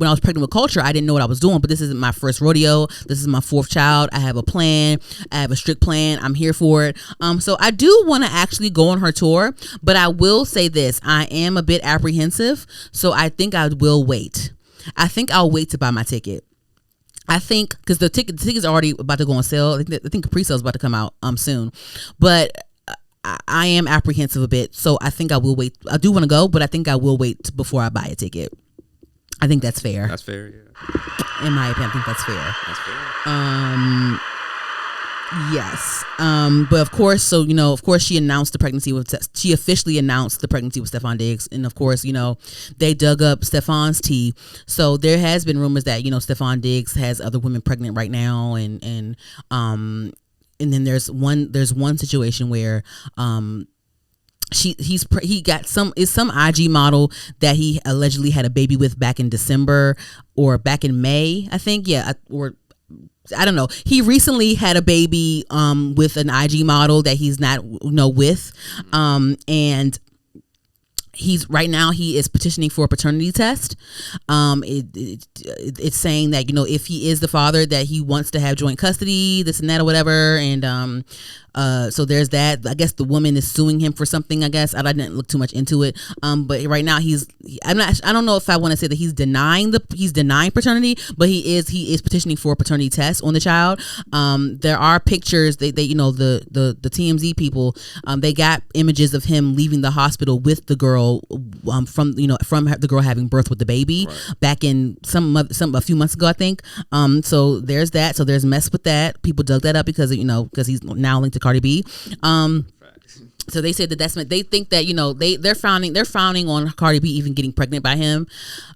was pregnant with Culture, I didn't know what I was doing. But this isn't my first rodeo. This is my fourth child. I have a plan. I have a strict plan. I'm here for it. So I do want to actually go on her tour, but I will say this: I am a bit apprehensive, so I think I will wait. I think I'll wait to buy my ticket. I think because the ticket's already about to go on sale. I think pre-sale is about to come out soon, but I am apprehensive a bit. So I think I will wait. I do want to go, but I think I will wait before I buy a ticket. I think that's fair. That's fair, yeah. In my opinion, I think that's fair. That's fair. Yes. But of course, of course she announced the pregnancy she officially announced the pregnancy with Stefon Diggs. And of course, they dug up Stefon's tea. So there has been rumors that, Stefon Diggs has other women pregnant right now. And then there's one situation where, he got some IG model that he allegedly had a baby with back in December or back in May, I think. Yeah. Or I don't know. He recently had a baby with an IG model that he's not with, and right now he is petitioning for a paternity test. It's saying that if he is the father, that he wants to have joint custody, this and that or whatever, and so there's that. I guess the woman is suing him for something. I guess I didn't look too much into it. But right now I don't know if I want to say that he's denying paternity, but he is petitioning for a paternity test on the child. There are pictures. They the TMZ people, they got images of him leaving the hospital with the girl from the girl having birth with the baby back in a few months ago, I think. So there's that. So there's mess with that. People dug that up because he's now linked to Cardi B. So they said they think that they're frowning on Cardi B even getting pregnant by him,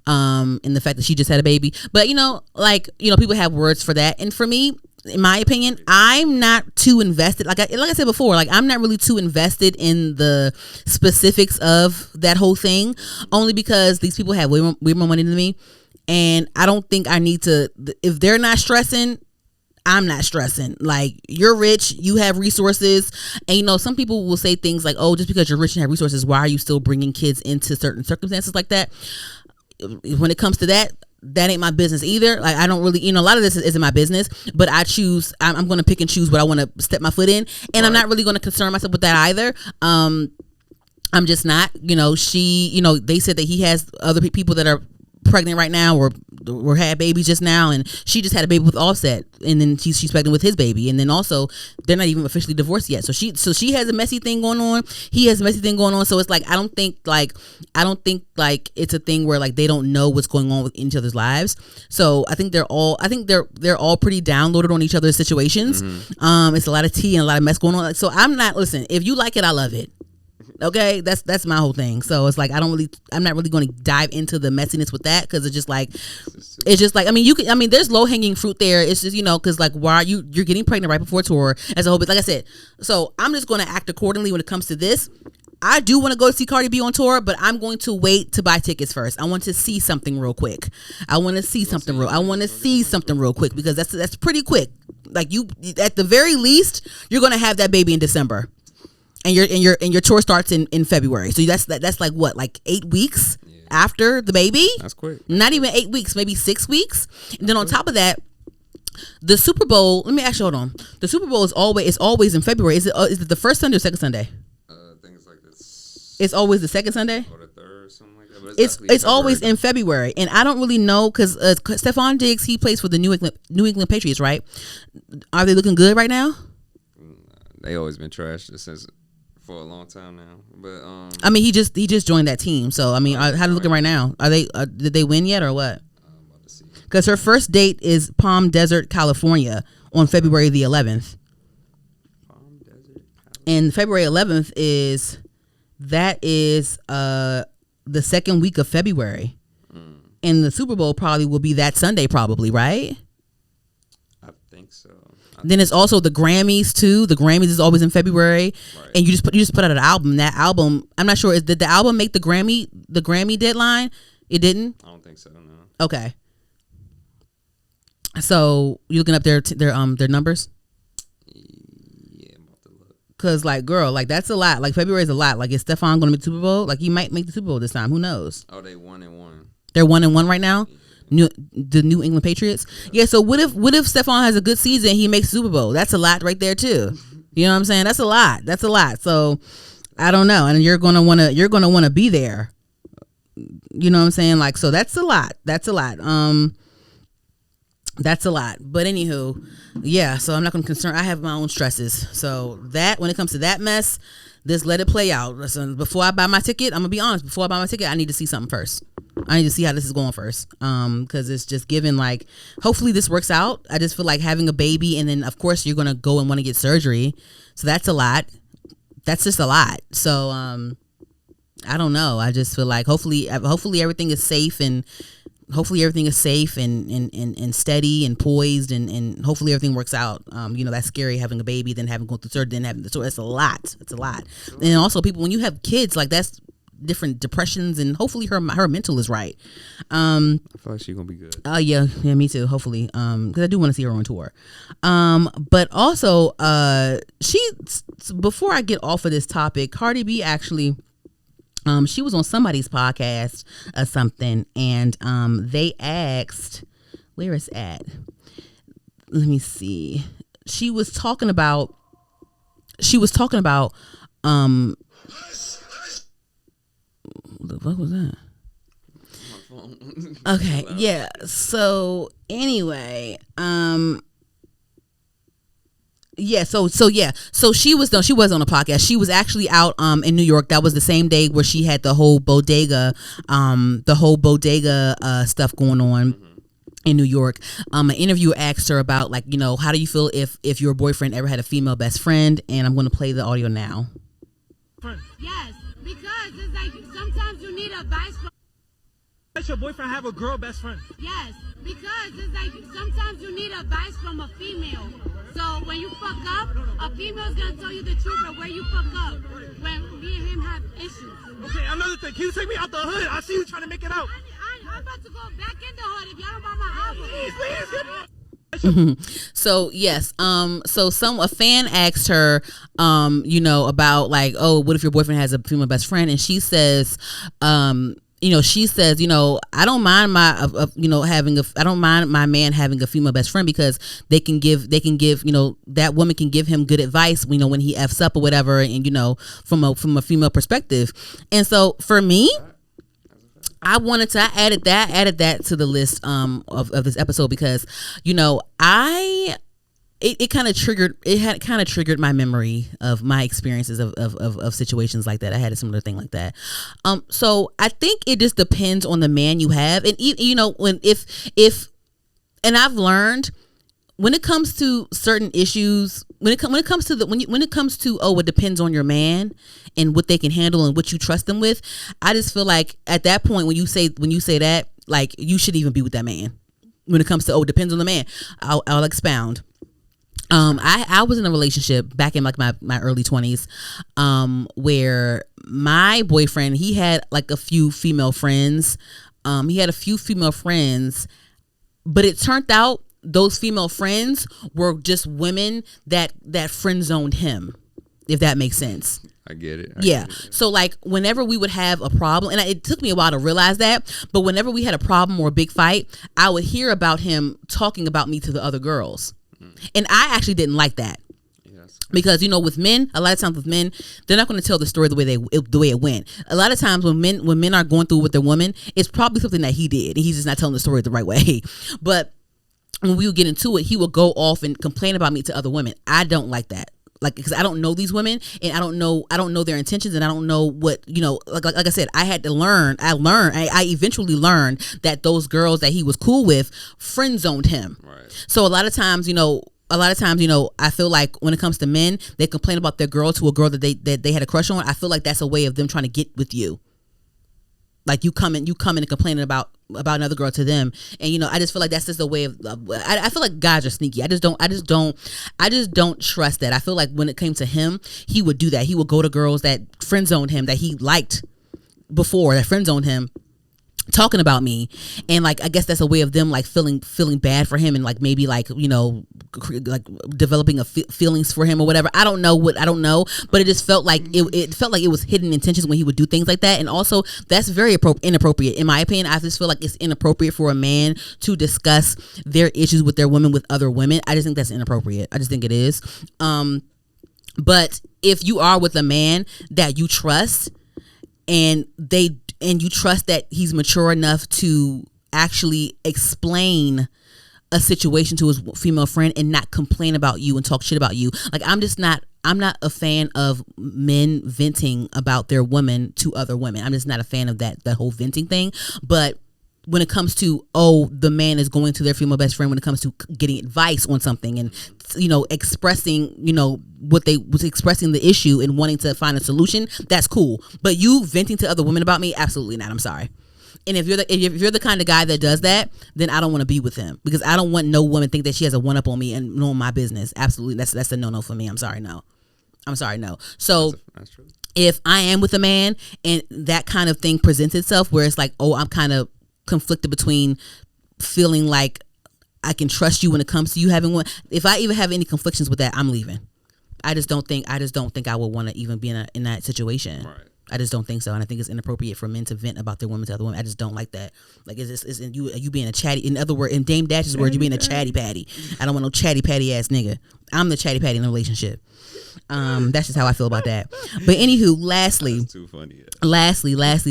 and the fact that she just had a baby. But people have words for that, and for me, in my opinion, I'm not too invested. Like I said before, I'm not really too invested in the specifics of that whole thing, only because these people have way more money than me, and I don't think I need to. If they're not stressing, I'm not stressing. Like, you're rich, you have resources, and some people will say things like, oh, just because you're rich and have resources, why are you still bringing kids into certain circumstances like that? When it comes to that ain't my business either. Like, I don't really, a lot of this isn't my business, but I'm going to pick and choose what I want to step my foot in, and I'm not really going to concern myself with that either. I'm just not. They said that he has other people that are pregnant right now or had babies just now, and she just had a baby with Offset, and then she's pregnant with his baby, and then also they're not even officially divorced yet, so she has a messy thing going on, he has a messy thing going on, so it's like I don't think it's a thing where they don't know what's going on with each other's lives. So I think they're all pretty downloaded on each other's situations. It's a lot of tea and a lot of mess going on. So I'm not, listen, if you like it, I love it. Okay, that's my whole thing. So it's like I'm not really going to dive into the messiness with that, because it's just like there's low hanging fruit there. It's just because why are you're getting pregnant right before tour as a whole. But like I said, so I'm just going to act accordingly when it comes to this. I do want to go see Cardi B on tour, but I'm going to wait to buy tickets first. I want to see something real quick. I want to see something real quick, because that's pretty quick. Like, you, at the very least, you're going to have that baby in December. And your tour starts in February, so that's like what, like 8 weeks after the baby? That's quick. Not even 8 weeks, maybe 6 weeks. And then on top of that, the Super Bowl. Let me actually hold on. The Super Bowl is always in February. Is it the first Sunday or second Sunday? Things like this. It's always the second Sunday. Or the third, or something like that. But it's always in February, and I don't really know, because Stefon Diggs, he plays for the New England Patriots, right? Are they looking good right now? They always been trashed since. For a long time now, but he just joined that team, so how they looking right now? Are they did they win yet or what? I'm about to see. Because her first date is Palm Desert, California, on February the 11th. Palm Desert, California. And February 11th is the second week of February, and the Super Bowl probably will be that Sunday, probably, right? I think so. Then it's also the Grammys too. The Grammys is always in February, right. And you just put out an album. That album, I'm not sure. Did the album make the Grammy deadline? It didn't. I don't think so. No. Okay. So you looking up their numbers? Yeah, I'm about to look. Cause like, girl, like that's a lot. Like February is a lot. Like is Stefan going to make the Super Bowl? Like he might make the Super Bowl this time. Who knows? Oh, they 1-1. They're 1-1 right now. The New England Patriots. Yeah. So what if Stefan has a good season? He makes Super Bowl. That's a lot right there too. You know what I'm saying? That's a lot. That's a lot. So I don't know. And you're gonna wanna be there. You know what I'm saying? Like, so that's a lot. That's a lot. That's a lot. But anywho, yeah. So I'm not gonna concern. I have my own stresses. So that when it comes to that mess, just let it play out. Listen, before I buy my ticket, I'm gonna be honest. Before I buy my ticket, I need to see something first. I need to see how this is going first. Because it's just given like, hopefully this works out. I just feel like having a baby, and then of course you're gonna go and want to get surgery. So that's a lot. That's just a lot. So I don't know. I just feel like hopefully everything is safe and steady and poised and hopefully everything works out. That's scary having a baby, then having to go through surgery, then having the surgery. That's a lot. It's a lot. And also people, when you have kids, like that's different depressions, and hopefully her mental is right. I feel like she's gonna be good. Yeah, me too. Hopefully, because I do want to see her on tour. But also, before I get off of this topic, Cardi B actually, she was on somebody's podcast or something, and they asked, where is at? Let me see. She was talking about. What was that? Okay, yeah. So anyway, yeah. So she was on a podcast. She was actually out in New York. That was the same day where she had the whole bodega stuff going on. In New York, an interviewer asked her about like, how do you feel if your boyfriend ever had a female best friend? And I'm going to play the audio now. Yes, because it's like sometimes you need advice from. Let your boyfriend have a girl best friend. Yes, because it's like sometimes you need advice from a female. So when you fuck up, a female's gonna tell you the truth of where you fuck up. When me and him have issues. Okay, another thing. Can you take me out the hood? I see you trying to make it out. I'm about to go back in the hood if y'all don't buy my album. Please. So yes, so a fan asked her, about like, oh, what if your boyfriend has a female best friend? And she says, I don't mind I don't mind my man having a female best friend because they can give, that woman can give him good advice, when he F's up or whatever, and from a female perspective. And so for me, I added that to the list of this episode because it kind of triggered my memory of my experiences of situations like that. I had a similar thing like that. So I think it just depends on the man you have, and and I've learned when it comes to certain issues, when it comes to it depends on your man and what they can handle and what you trust them with. I just feel like at that point when you say that, like, you shouldn't even be with that man. When it comes to it depends on the man, I'll expound. I was in a relationship back in like my early 20s, where my boyfriend, he had like a few female friends. But it turned out those female friends were just women that friend zoned him, if that makes sense. I get it. Yeah. So like whenever we would have a problem, and it took me a while to realize that, but whenever we had a problem or a big fight, I would hear about him talking about me to the other girls. And I actually didn't like that. Yes. Because with men, a lot of times with men, they're not going to tell the story the way it went. A lot of times when men are going through with their woman, it's probably something that he did, and he's just not telling the story the right way. But when we would get into it, he would go off and complain about me to other women. I don't like that. Like, because I don't know these women, and I don't know their intentions, and I don't know what, like I said, I had to learn. I eventually learned that those girls that he was cool with friend zoned him. Right. So a lot of times, I feel like when it comes to men, they complain about their girl to a girl that they had a crush on. I feel like that's a way of them trying to get with you. Like you come in and complaining about another girl to them, and I just feel like that's just a way of. I feel like guys are sneaky. I just don't trust that. I feel like when it came to him, he would do that. He would go to girls that friend zoned him, that he liked before, that friend zoned him, talking about me, and like I guess that's a way of them like feeling bad for him, and like maybe like like developing feelings for him or whatever. I don't know, but it just felt like it felt like it was hidden intentions when he would do things like that. And also that's very inappropriate in my opinion. I just feel like it's inappropriate for a man to discuss their issues with their women with other women. I just think that's inappropriate. I just think it is. But if you are with a man that you trust and you trust that he's mature enough to actually explain a situation to his female friend and not complain about you and talk shit about you. Like I'm not a fan of men venting about their women to other women. I'm just not a fan of that whole venting thing. But when it comes to, the man is going to their female best friend when it comes to getting advice on something and, expressing, expressing the issue and wanting to find a solution, that's cool. But you venting to other women about me, absolutely not. I'm sorry. And if you're the kind of guy that does that, then I don't want to be with him, because I don't want no woman think that she has a one up on me and knowing my business. Absolutely. That's a no for me. I'm sorry, no. So that's true. If I am with a man and that kind of thing presents itself where it's like, I'm kind of conflicted between feeling like I can trust you when it comes to you having one. If I even have any conflictions with that, I'm leaving. I just don't think I would want to even be in that situation. Right. I just don't think so, and I think it's inappropriate for men to vent about their women to other women. I just don't like that. Like, is you being a chatty? In other words, in Dame Dash's words, you being a chatty patty. I don't want no chatty patty ass nigga. I'm the chatty patty in the relationship. That's just how I feel about that. But anywho, lastly, that's too funny. Yeah. Lastly. Let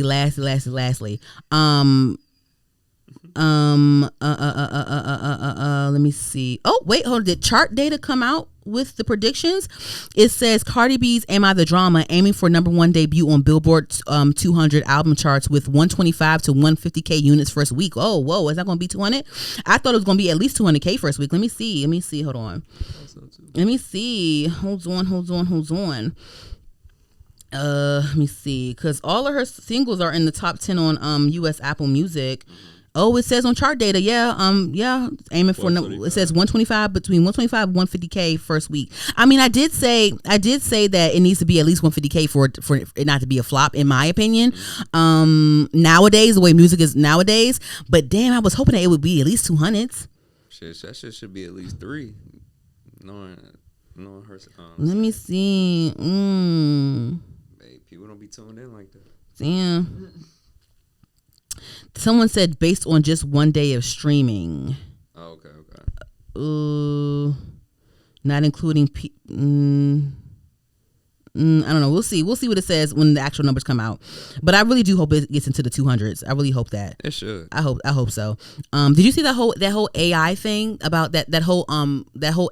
me see. Oh, wait, hold on. Did chart data come out with the predictions? It says Cardi B's Am I the Drama aiming for #1 debut on Billboard's 200 album charts with 125 to 150K units first week. Oh, whoa. Is that going to be 200? I thought it was going to be at least 200K first week. Let me see. Hold on. Let me see. Hold on. Let me see. Because all of her singles are in the top 10 on US Apple Music. Oh, it says on chart data, aiming for it says 125 between 125 and 150K first week. I mean, I did say that it needs to be at least 150K for it not to be a flop, in my opinion. Nowadays, the way music is nowadays, but damn, I was hoping that it would be at least 200s. Shit, that shit should be at least 3. Knowing her. Let me see. Babe, people don't be tuned in like that. Damn. Someone said based on just 1 day of streaming. Oh, okay. Not including I don't know. We'll see what it says when the actual numbers come out. But I really do hope it gets into the 200s. I really hope that. It should. I hope so. Did you see that whole AI thing about that whole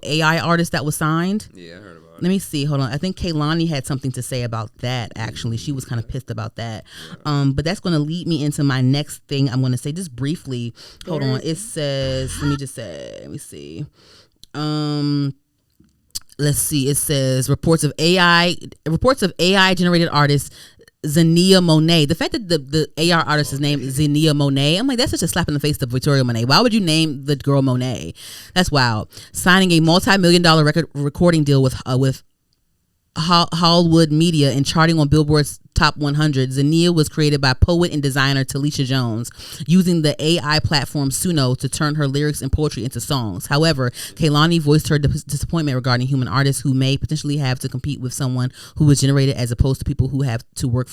AI artist that was signed? Yeah, I heard about it. Let me see. Hold on. I think Kehlani had something to say about that, actually. She was kind of pissed about that. Yeah. But that's going to lead me into my next thing I'm going to say just briefly. Hold on. It says, let me see. Let's see. It says reports of AI generated artists Xania Monet. The fact that the AR artist's name is Xania Monet, I'm like, that's such a slap in the face to Victoria Monet. Why would you name the girl Monet? That's wild. Signing a multi-million-dollar recording deal with Hollywood Media and charting on Billboard's Top 100. Xania was created by poet and designer Talisha Jones, using the AI platform Suno to turn her lyrics and poetry into songs. However, Kehlani voiced her disappointment regarding human artists who may potentially have to compete with someone who was generated, as opposed to people who have to work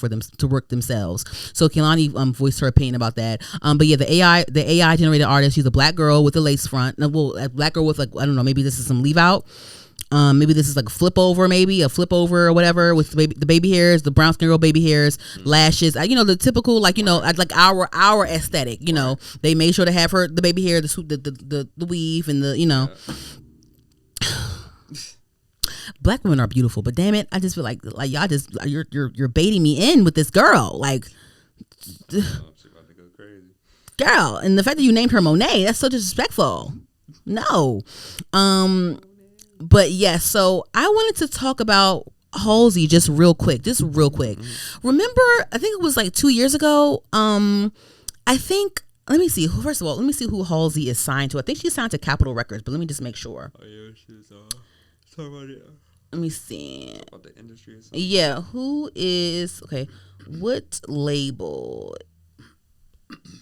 themselves. So Kehlani voiced her opinion about that. But yeah, the AI generated artist, she's a black girl with a lace front. Well, a black girl with, like, I don't know, maybe this is some leave out. Maybe this is like a flip over or whatever, with the baby hairs, the brown skin girl baby hairs, lashes, the typical, like, like our aesthetic, they made sure to have the baby hair, the weave, and Black women are beautiful, but damn it, I just feel like y'all just, you're baiting me in with this girl, like, she's about to go crazy. Girl, and the fact that you named her Monet, that's so disrespectful. No. But yeah, so I wanted to talk about Halsey just real quick. Mm-hmm. Remember, I think it was like 2 years ago. Let me see. First of all, let me see who Halsey is signed to. I think she's signed to Capitol Records, but let me just make sure. Oh yeah, she's talking about it. Let me see. About the industry or something. Yeah, who is, okay, what label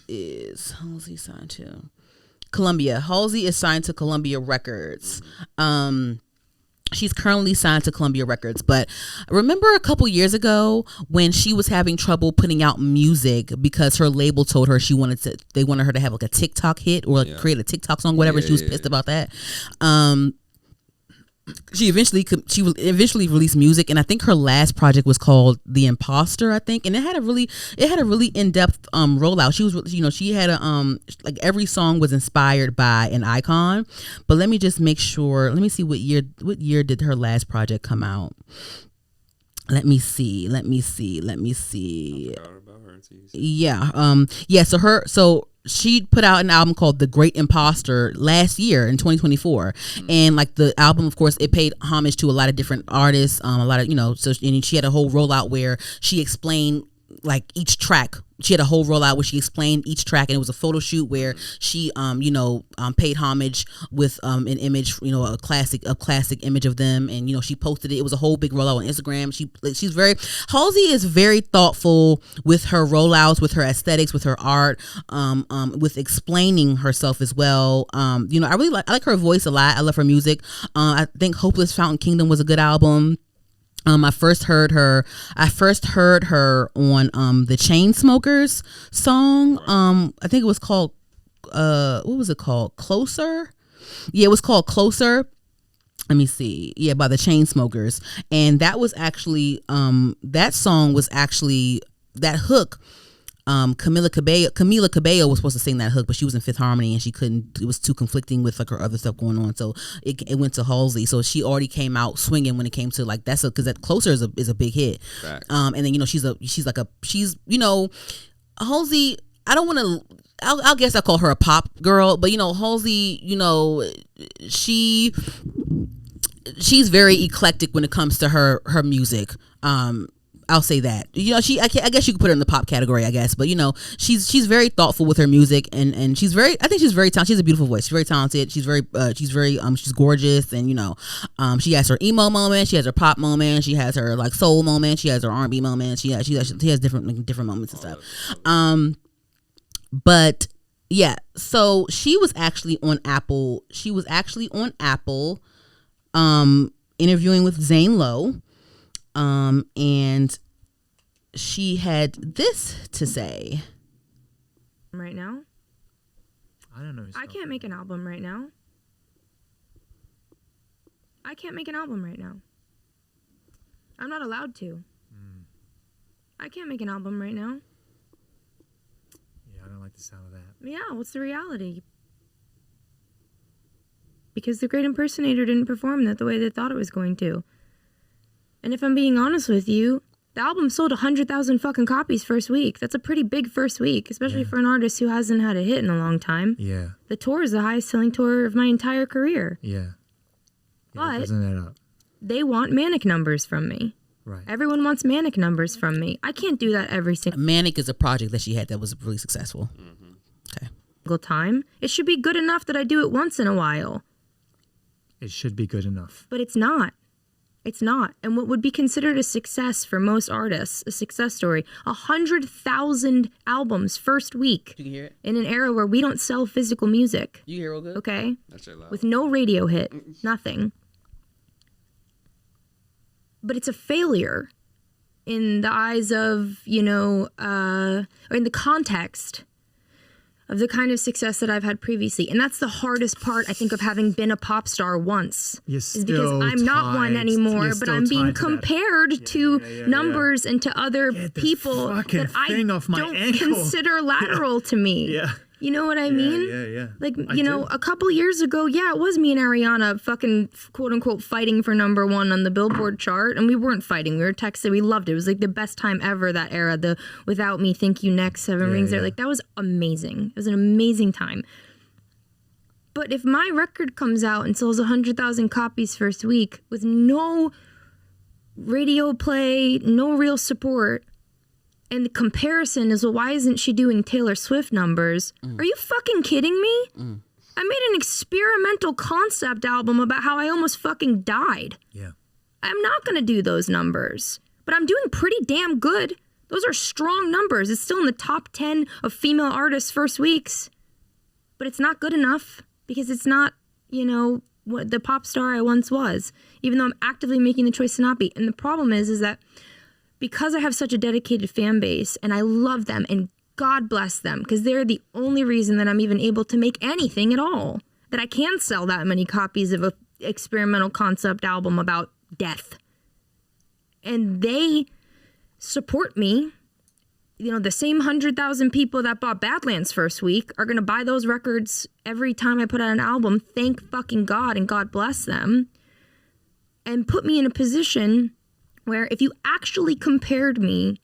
is Halsey signed to? Columbia. Halsey is signed to Columbia Records. She's currently signed to Columbia Records, but remember a couple years ago when she was having trouble putting out music because her label told her they wanted her to have like a TikTok hit or like create a TikTok song, whatever. She was pissed about that. She eventually released music, and I think her last project was called The Imposter, I think, and it had a really in-depth rollout. She had a like every song was inspired by an icon. But let me just make sure. Let me see what year did her last project come out. Let me see. So she put out an album called The Great Imposter last year in 2024. And like the album, of course, it paid homage to a lot of different artists, a lot of, and she had a whole rollout where she explained like each track. She had a whole rollout where she explained each track, and it was a photo shoot where she paid homage with an image, a classic image of them, and she posted it. It was a whole big rollout on Instagram. Halsey is very thoughtful with her rollouts, with her aesthetics, with her art, with explaining herself as well. I like her voice a lot. I love her music. I think Hopeless Fountain Kingdom was a good album. I first heard her on the Chainsmokers song. I think it was called what was it called? Closer? Yeah, it was called Closer. Let me see. Yeah, by the Chainsmokers. And that was actually that song was actually that hook. Camila Cabello was supposed to sing that hook, but she was in Fifth Harmony and she couldn't. It was too conflicting with like her other stuff going on, so it went to Halsey. So she already came out swinging when it came to like because that Closer is a big hit. And then Halsey. I don't want to. I guess I call her a pop girl, but Halsey. She's very eclectic when it comes to her music. I'll say that. I guess you could put her in the pop category, I guess. But she's very thoughtful with her music, and I think she's very talented. She has a beautiful voice. She's very talented. She's gorgeous, and she has her emo moment. She has her pop moment. She has her like soul moment. She has her R&B moment. She has different moments and stuff. But yeah, so she was actually on Apple. Interviewing with Zane Lowe. And she had this to say. Right now? I don't know. I can't make an album right now. I'm not allowed to. I can't make an album right now. Yeah, I don't like the sound of that. Yeah, what's the reality? Because The Great Impersonator didn't perform that the way they thought it was going to. And if I'm being honest with you, the album sold 100,000 fucking copies first week. That's a pretty big first week, especially for an artist who hasn't had a hit in a long time. Yeah. The tour is the highest selling tour of my entire career. Yeah. But doesn't add up. They want manic numbers from me. Right. Everyone wants manic numbers from me. I can't do that every single Manic is a project that she had that was really successful. Okay. Time. It should be good enough that I do it once in a while. It should be good enough. But it's not. It's not. And what would be considered a success for most artists, a success story, 100,000 albums first week. You can hear it? In an era where we don't sell physical music. You hear it real good? Okay? That's your loud. With no radio hit. Nothing. But it's a failure in the eyes of, or in the context of the kind of success that I've had previously. And that's the hardest part, I think, of having been a pop star once. Is because I'm not one anymore, but I'm being compared to numbers and to other people that I don't consider lateral to me. Yeah. You know what I mean? Yeah. Like, a couple years ago, it was me and Ariana fucking quote unquote fighting for number one on the Billboard chart. And we weren't fighting. We were texting. We loved it. It was like the best time ever, that era. The Without Me, Thank You Next, Seven Rings There. Like, that was amazing. It was an amazing time. But if my record comes out and sells 100,000 copies first week with no radio play, no real support, and the comparison is, well, why isn't she doing Taylor Swift numbers? Are you fucking kidding me? I made an experimental concept album about how I almost fucking died. Yeah. I'm not going to do those numbers. But I'm doing pretty damn good. Those are strong numbers. It's still in the top 10 of female artists' first weeks. But it's not good enough because it's not, what the pop star I once was, even though I'm actively making the choice to not be. And the problem is that because I have such a dedicated fan base and I love them and God bless them because they're the only reason that I'm even able to make anything at all, that I can sell that many copies of an experimental concept album about death. And they support me. The same 100,000 people that bought Badlands first week are going to buy those records every time I put out an album. Thank fucking God and God bless them. And put me in a position where if you actually compared me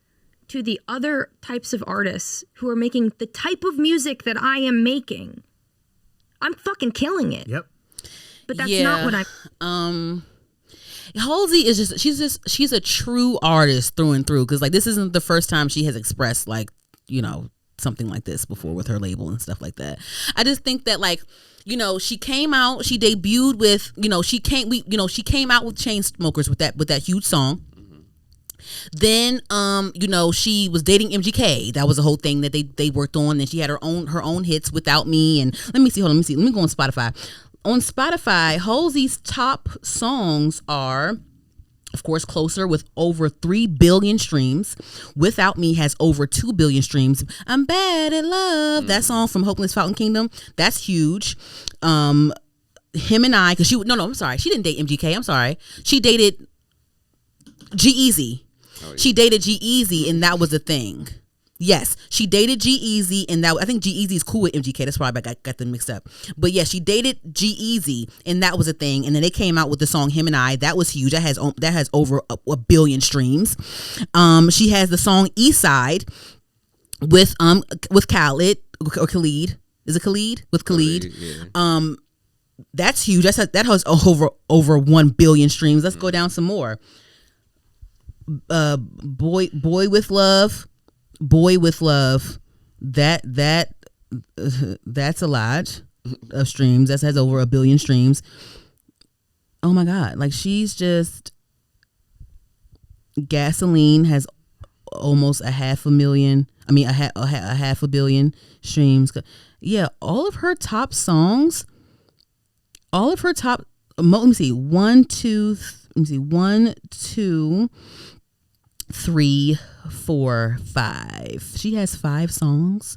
to the other types of artists who are making the type of music that I am making, I'm fucking killing it. Yep. But that's not what Halsey is she's a true artist through and through, because like this isn't the first time she has expressed something like this before with her label and stuff like that. I just think that she came out, she debuted with she came out with Chainsmokers with that huge song. Then she was dating MGK. That was a whole thing that they worked on, and she had her own hits, Without Me, and let me go on Spotify. On Spotify, Halsey's top songs are, of course, Closer with over 3 billion streams. Without Me has over 2 billion streams. I'm Bad at Love, that song from Hopeless Fountain Kingdom, that's huge. Him and I, because I'm sorry, she didn't date MGK. I'm sorry, she dated G-Eazy. Oh, yeah. She dated G-Eazy, and that was a thing. Yes, she dated G-Eazy, and I think G-Eazy is cool with MGK. That's why I got them mixed up. But yeah, she dated G-Eazy, and that was a thing. And then they came out with the song "Him and I." That was huge. That has over a billion streams. She has the song "East Side" with Khaled or Khalid. Is it Khalid? With Khalid. Yeah. That's huge. That has over 1 billion streams. Let's go down some more. Boy with Love. That's a lot of streams. That has over 1 billion streams. Oh my God. She's just, Gasoline has almost a half a billion streams. Yeah, all of her top songs, let me see, 1, 2, 3, 4, 5. She has 5 songs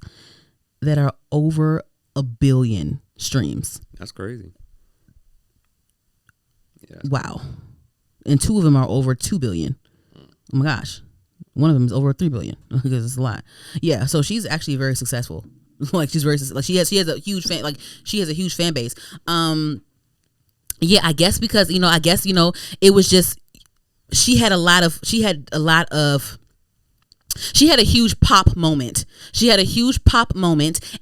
that are over 1 billion streams. That's crazy. Yeah. Wow. And 2 of them are over 2 billion. Oh my gosh. One of them is over 3 billion because it's a lot. Yeah. So she's actually very successful. She's very she has a huge fan. She has a huge fan base. Yeah. I guess because it was just. She had a huge pop moment.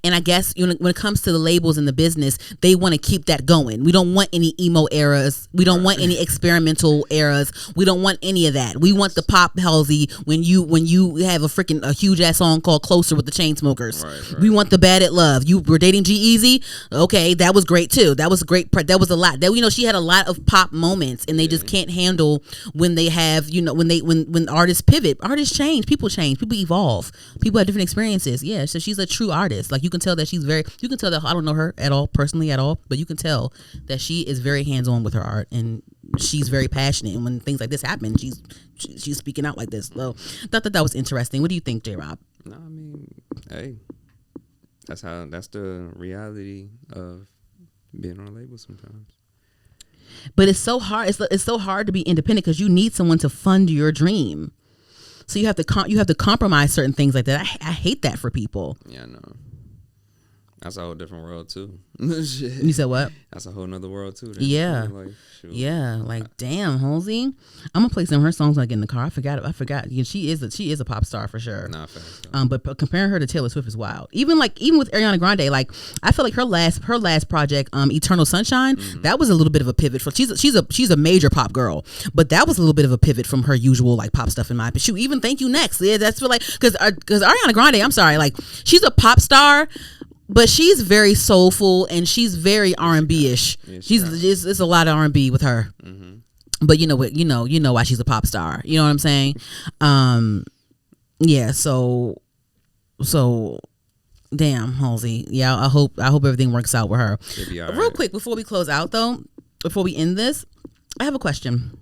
And I guess when it comes to the labels and the business, they want to keep that going. We don't want any emo eras. We don't want any experimental eras. We don't want any of that. We want the pop Halsey when you have a huge ass song called Closer with the Chainsmokers. Right. We want the Bad at Love. You were dating G-Eazy. Okay, that was great too. That was great. That was a lot. She had a lot of pop moments, and they just can't handle when they have when artists pivot. Artists change. People change. People evolve. People have different experiences. Yeah, so she's a true artist. You can tell that I don't know her personally at all, but you can tell that she is very hands-on with her art, and she's very passionate. And when things like this happen, she's speaking out like this. So thought that was interesting. What do you think, J-Rob? No, I mean, hey, that's the reality of being on a label sometimes. But it's so hard. It's so hard to be independent because you need someone to fund your dream. So you have to compromise certain things like that. I hate that for people. Yeah, I know. That's a whole different world too. Shit. You said what? That's a whole nother world too. Yeah. Damn, Halsey. I'm gonna play some of her songs in the car. I forgot. She is a pop star for sure. Nah, fast. But comparing her to Taylor Swift is wild. Even with Ariana Grande, I feel like her last project, Eternal Sunshine, that was a little bit of a pivot for. She's a major pop girl, but that was a little bit of a pivot from her usual pop stuff in my opinion. Shoot, even Thank You Next. Yeah, that's because Ariana Grande, I'm sorry, she's a pop star. But she's very soulful and she's very R&B-ish. Yeah, it's a lot of R&B with her. Mm-hmm. But you know what? You know why she's a pop star. You know what I'm saying? Yeah. So damn, Halsey. Yeah, I hope everything works out with her. She'll be all Real right. quick before we close out though, before we end this, I have a question.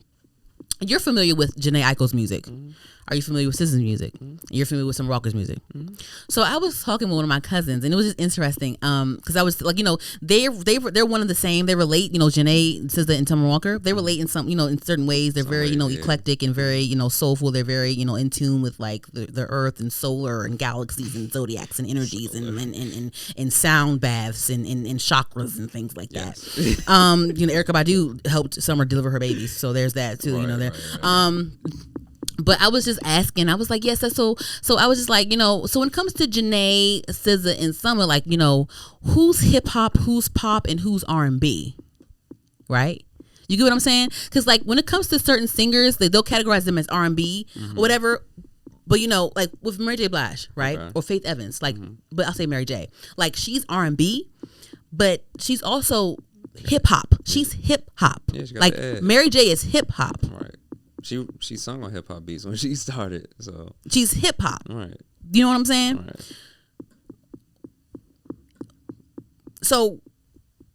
You're familiar with Jhene Aiko's music. Are you familiar with SZA's music? You're familiar with some Rockers music. So I was talking with one of my cousins, and it was just interesting. Because I was like, they're one of the same. They relate. Jhene, SZA, and Summer Walker. They relate in some, in certain ways. They're very, eclectic and very, soulful. They're very, in tune with like the earth and solar and galaxies and zodiacs and energies and sound baths and chakras and things like that. Erykah Badu helped Summer deliver her babies, so there's that too. Right. But I was just asking. I was like, yes, that's so. So I was just like, so when it comes to Jhene, SZA, and Summer, like, who's hip hop, who's pop, and who's R&B, right? You get what I'm saying? Because like when it comes to certain singers, they'll categorize them as R&B or whatever. But like with Mary J. Blige, right, or Faith Evans, like, but I'll say Mary J. Like she's R&B, but she's also hip hop. She's hip hop. Yeah, she got like the edge. Mary J. is hip hop. Right. She sung on hip hop beats when she started, so she's hip hop. Right. You know what I'm saying? Right. So,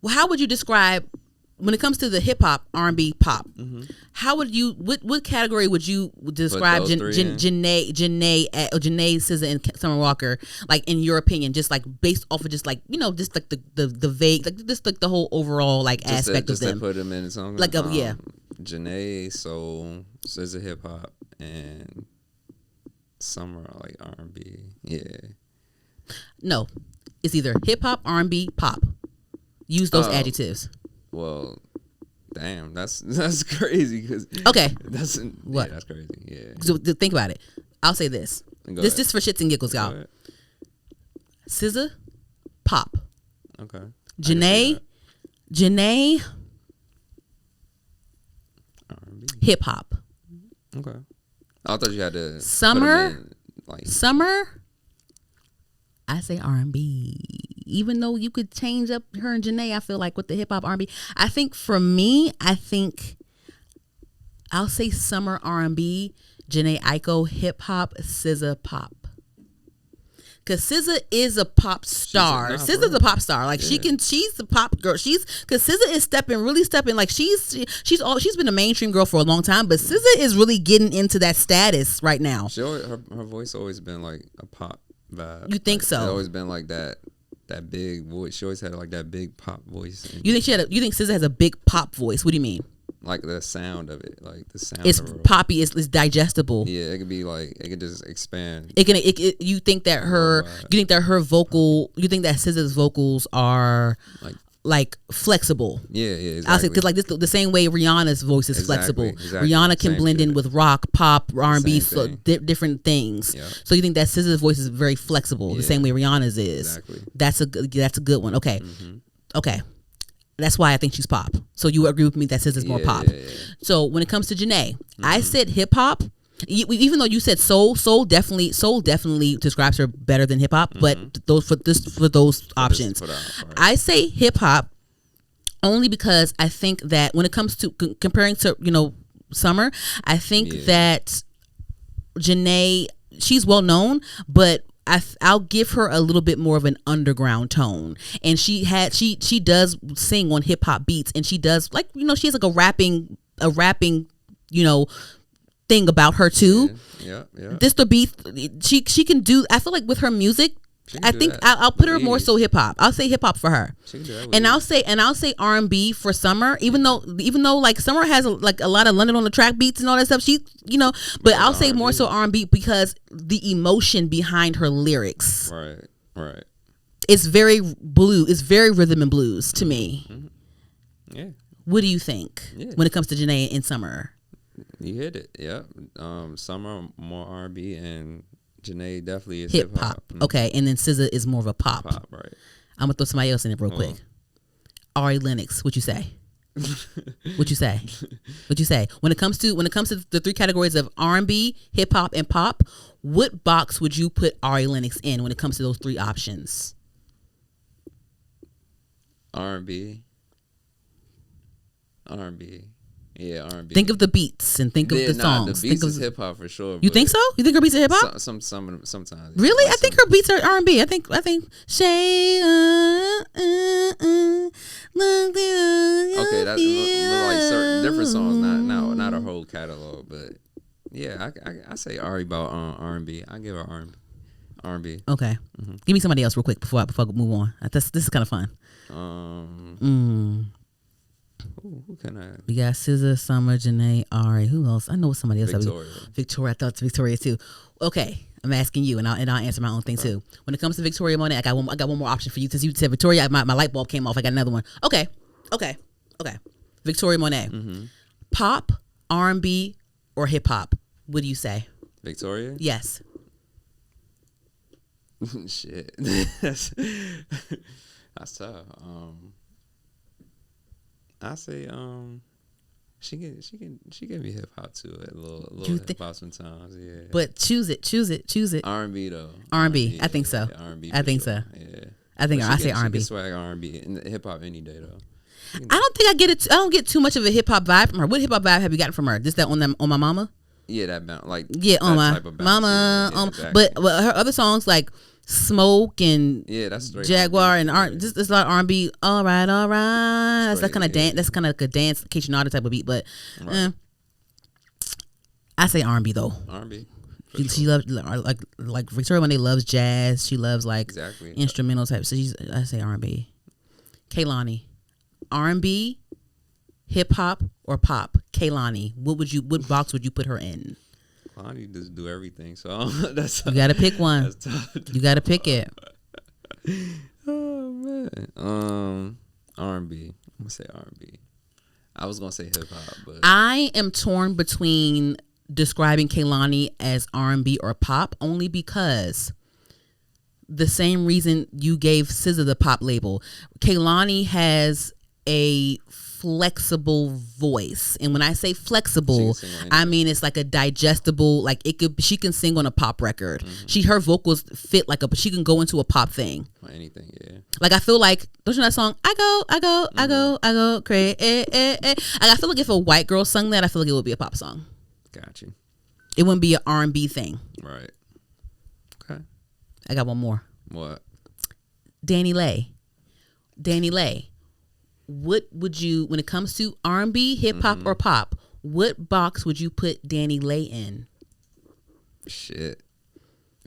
how would you describe when it comes to the hip hop, R&B, pop? How would you what category would you describe Jhene, SZA, and Summer Walker, like in your opinion, just like based off of just like just like the vague, like just like the whole overall like just aspect of them. To put them in a song. Like yeah. Jhene soul, SZA hip hop, and Summer like R&B. Yeah. No, it's either hip hop, R&B, pop. Use those adjectives. Well, damn, that's crazy. Because okay, that's what? Yeah, that's crazy. Yeah. So think about it. I'll say this. This for shits and giggles, y'all. SZA, pop. Okay. Jhene, hip hop. Okay. I thought you had to Summer. Like Summer. I say R&B. Even though you could change up her and Jhene, I feel like with the hip hop R&B. I think for me, I'll say Summer R&B, Jhene Aiko hip hop, SZA pop. Cause SZA is a pop star. SZA's a pop star. Like she's the pop girl. Cause SZA is really stepping. Like she's been a mainstream girl for a long time, but SZA is really getting into that status right now. Her voice always been like a pop vibe. You think so? It's always been like that big voice. She always had like that big pop voice. You think SZA has a big pop voice? What do you mean? Like the sound of it, like the sound. It's of her poppy. It's digestible. Yeah, it could be like it could just expand. You think that SZA's vocals are like flexible? Yeah, exactly. I'll say because like this, the same way Rihanna's voice is flexible. Exactly. Rihanna can blend in with rock, pop, R&B, so different things. Yeah. So you think that SZA's voice is very flexible, the same way Rihanna's is. Exactly. That's a good one. Okay, okay. That's why I think she's pop. So you agree with me that SZA's more pop. Yeah. So when it comes to Jhene, I said hip hop. Even though you said soul definitely describes her better than hip hop. But for those options, I say hip hop only because I think that when it comes to comparing to Summer, I think that Jhene, she's well known, but I'll give her a little bit more of an underground tone, and she does sing on hip hop beats, and she does she has like a rapping thing about her too. Yeah. Just the beat, she can do. I feel like with her music, I think I'll put her more so hip hop. I'll say hip hop for her, and I'll say R&B for Summer. Even though like Summer has a lot of London on the Track beats and all that stuff. But I'll say more so R&B because the emotion behind her lyrics. Right. It's very blue. It's very rhythm and blues to me. Yeah. What do you think when it comes to Jhene and Summer? You hit it. Yeah. Summer more R&B and Jhene definitely is hip hop. Okay, and then SZA is more of a pop. Right. I'm gonna throw somebody else in it real quick. Ari Lennox, what you say? What you say? When it comes to the three categories of R&B, hip hop, and pop, what box would you put Ari Lennox in when it comes to those three options? R&B. Yeah, R&B. Think of the beats and think of the songs. The beats think is of hip hop for sure. You think so? You think her beats are hip hop? Sometimes. Really? Like I think her beats are R&B. I think Shay. Okay, that's like certain different songs, not her whole catalog, but yeah, I say Ari about R&B. I give her R&B. Okay, give me somebody else real quick before I move on. This is kind of fun. Who can I? We got SZA, Summer, Jhene, Ari. Who else? I know somebody else. Victoria. I thought it's Victoria too. Okay, I'm asking you, and I'll answer my own thing too. When it comes to Victoria Monet, I got one more option for you. Since you said Victoria, my light bulb came off. I got another one. Okay. Victoria Monet, pop, R&B, or hip hop? What do you say? Victoria? Yes. Shit, that's tough. I say she can be hip hop too, a little hip hop sometimes, yeah. But choose it. R&B though. R&B, I think so. Yeah, R&B. I think so. Yeah. I say R&B. She can swag R&B and hip hop any day though. I don't think I get it. I don't get too much of a hip hop vibe from her. What hip hop vibe have you gotten from her? Just that on my mama. Yeah, that bounce, like on my type of bounce, mama. yeah, exactly. But her other songs like Smoke and that's Jaguar and just it's a lot of R&B. All right. That's that kind of dance. That's kind of like a dance, in case you know the type of beat. But I say R&B though. R&B. She loves like Victoria Monet loves jazz. She loves like instrumental type. So I say R&B. Kehlani, R&B, hip hop or pop? Kehlani, what box would you put her in? Kehlani just do everything, so that's you gotta pick one. You gotta pick it. Oh man, R&B. I'm gonna say R&B. I was gonna say hip hop, but I am torn between describing Kehlani as R&B or pop, only because the same reason you gave SZA the pop label. Kehlani has a flexible voice, and when I say flexible, I mean it's like a digestible, like she can sing on a pop record. Her vocals fit like she can go into a pop thing. Anything, yeah. Like I feel like, don't you know that song? I go crazy. Like I feel like if a white girl sung that, I feel like it would be a pop song. Got you. It wouldn't be an R&B thing. Right. Okay. I got one more. What? Danny Lay. What would you, when it comes to R&B, hip hop, or pop, what box would you put Danny Lay in? Shit.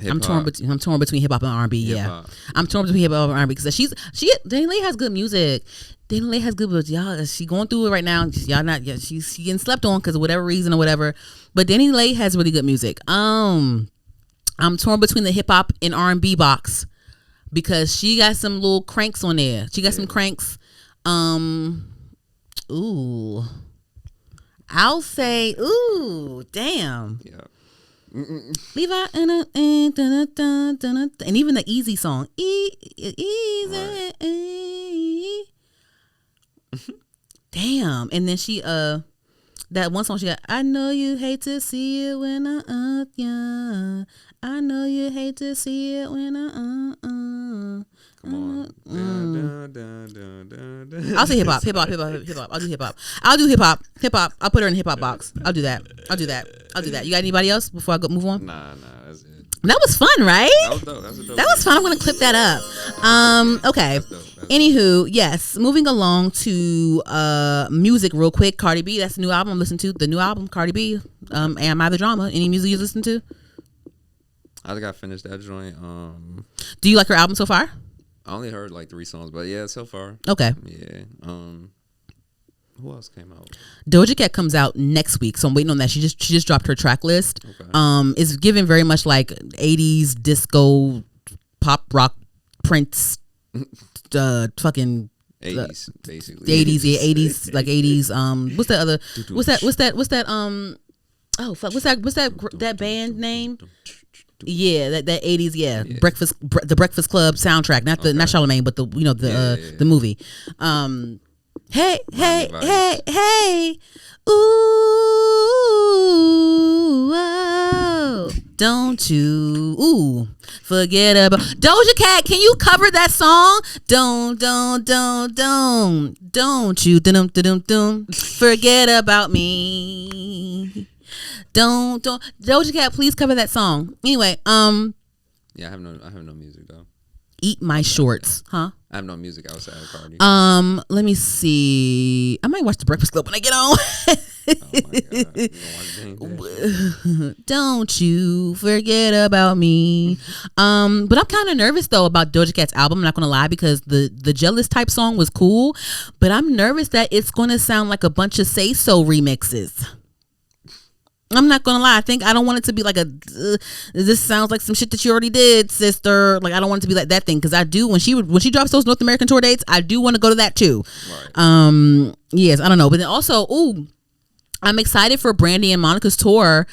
I'm torn between hip hop and R&B. Yeah, I'm torn between hip hop and R&B because Danny Lay has good music. Danny Lay has good, but y'all, she going through it right now. Y'all not, she's getting slept on because of whatever reason or whatever. But Danny Lay has really good music. I'm torn between the hip hop and R&B box because she got some little cranks on there. She got some cranks. I'll say, damn. Yeah. Levi and even the Easy song, easy. Right. Damn. And then she that one song she got, I know you hate to see it when yeah. I know you hate to see it when Come on. I'll say hip hop. I'll do hip hop. I'll put her in the hip hop box. I'll do that. You got anybody else before I move on? Nah, that's it. That was fun, right? That was dope. That was fun. I'm gonna clip that up. Okay. Anywho, yes. Moving along to music real quick. Cardi B. That's the new album I'm listening to. The new album, Cardi B. Am I the Drama? Any music you listen to? I think I finished that joint. Do you like her album so far? I only heard like 3 songs, but yeah, so far. Okay. Yeah. Who else came out? Doja Cat comes out next week, so I'm waiting on that. She just dropped her track list. Okay. It's given very much like 80s disco, pop rock, Prince, fucking 80s basically. The 80s, yeah, 80s like 80s. What's that other? What's that? Oh fuck! What's that band name? Yeah, that 80s, yeah. The Breakfast Club soundtrack, not Charlamagne, but the movie. Hey, ooh, whoa. Don't you forget about Doja Cat. Can you cover that song? Don't you forget about me. Don't Doja Cat, please cover that song. Anyway, Yeah, I have no music though. Eat my shorts, huh? I have no music outside of Cardi. Let me see. I might watch The Breakfast Club when I get home. Oh my god! You gonna watch Jhene? Don't you forget about me. But I'm kind of nervous though about Doja Cat's album. I'm not gonna lie, because the Jealous type song was cool, but I'm nervous that it's gonna sound like a bunch of Say So remixes. I'm not gonna lie. I don't want it to be like this sounds like some shit that you already did, sister. Like, I don't want it to be like that thing, because I do when she drops those North American tour dates, I do want to go to that too. Right. Yes, I don't know, but then also, I'm excited for Brandy and Monica's tour.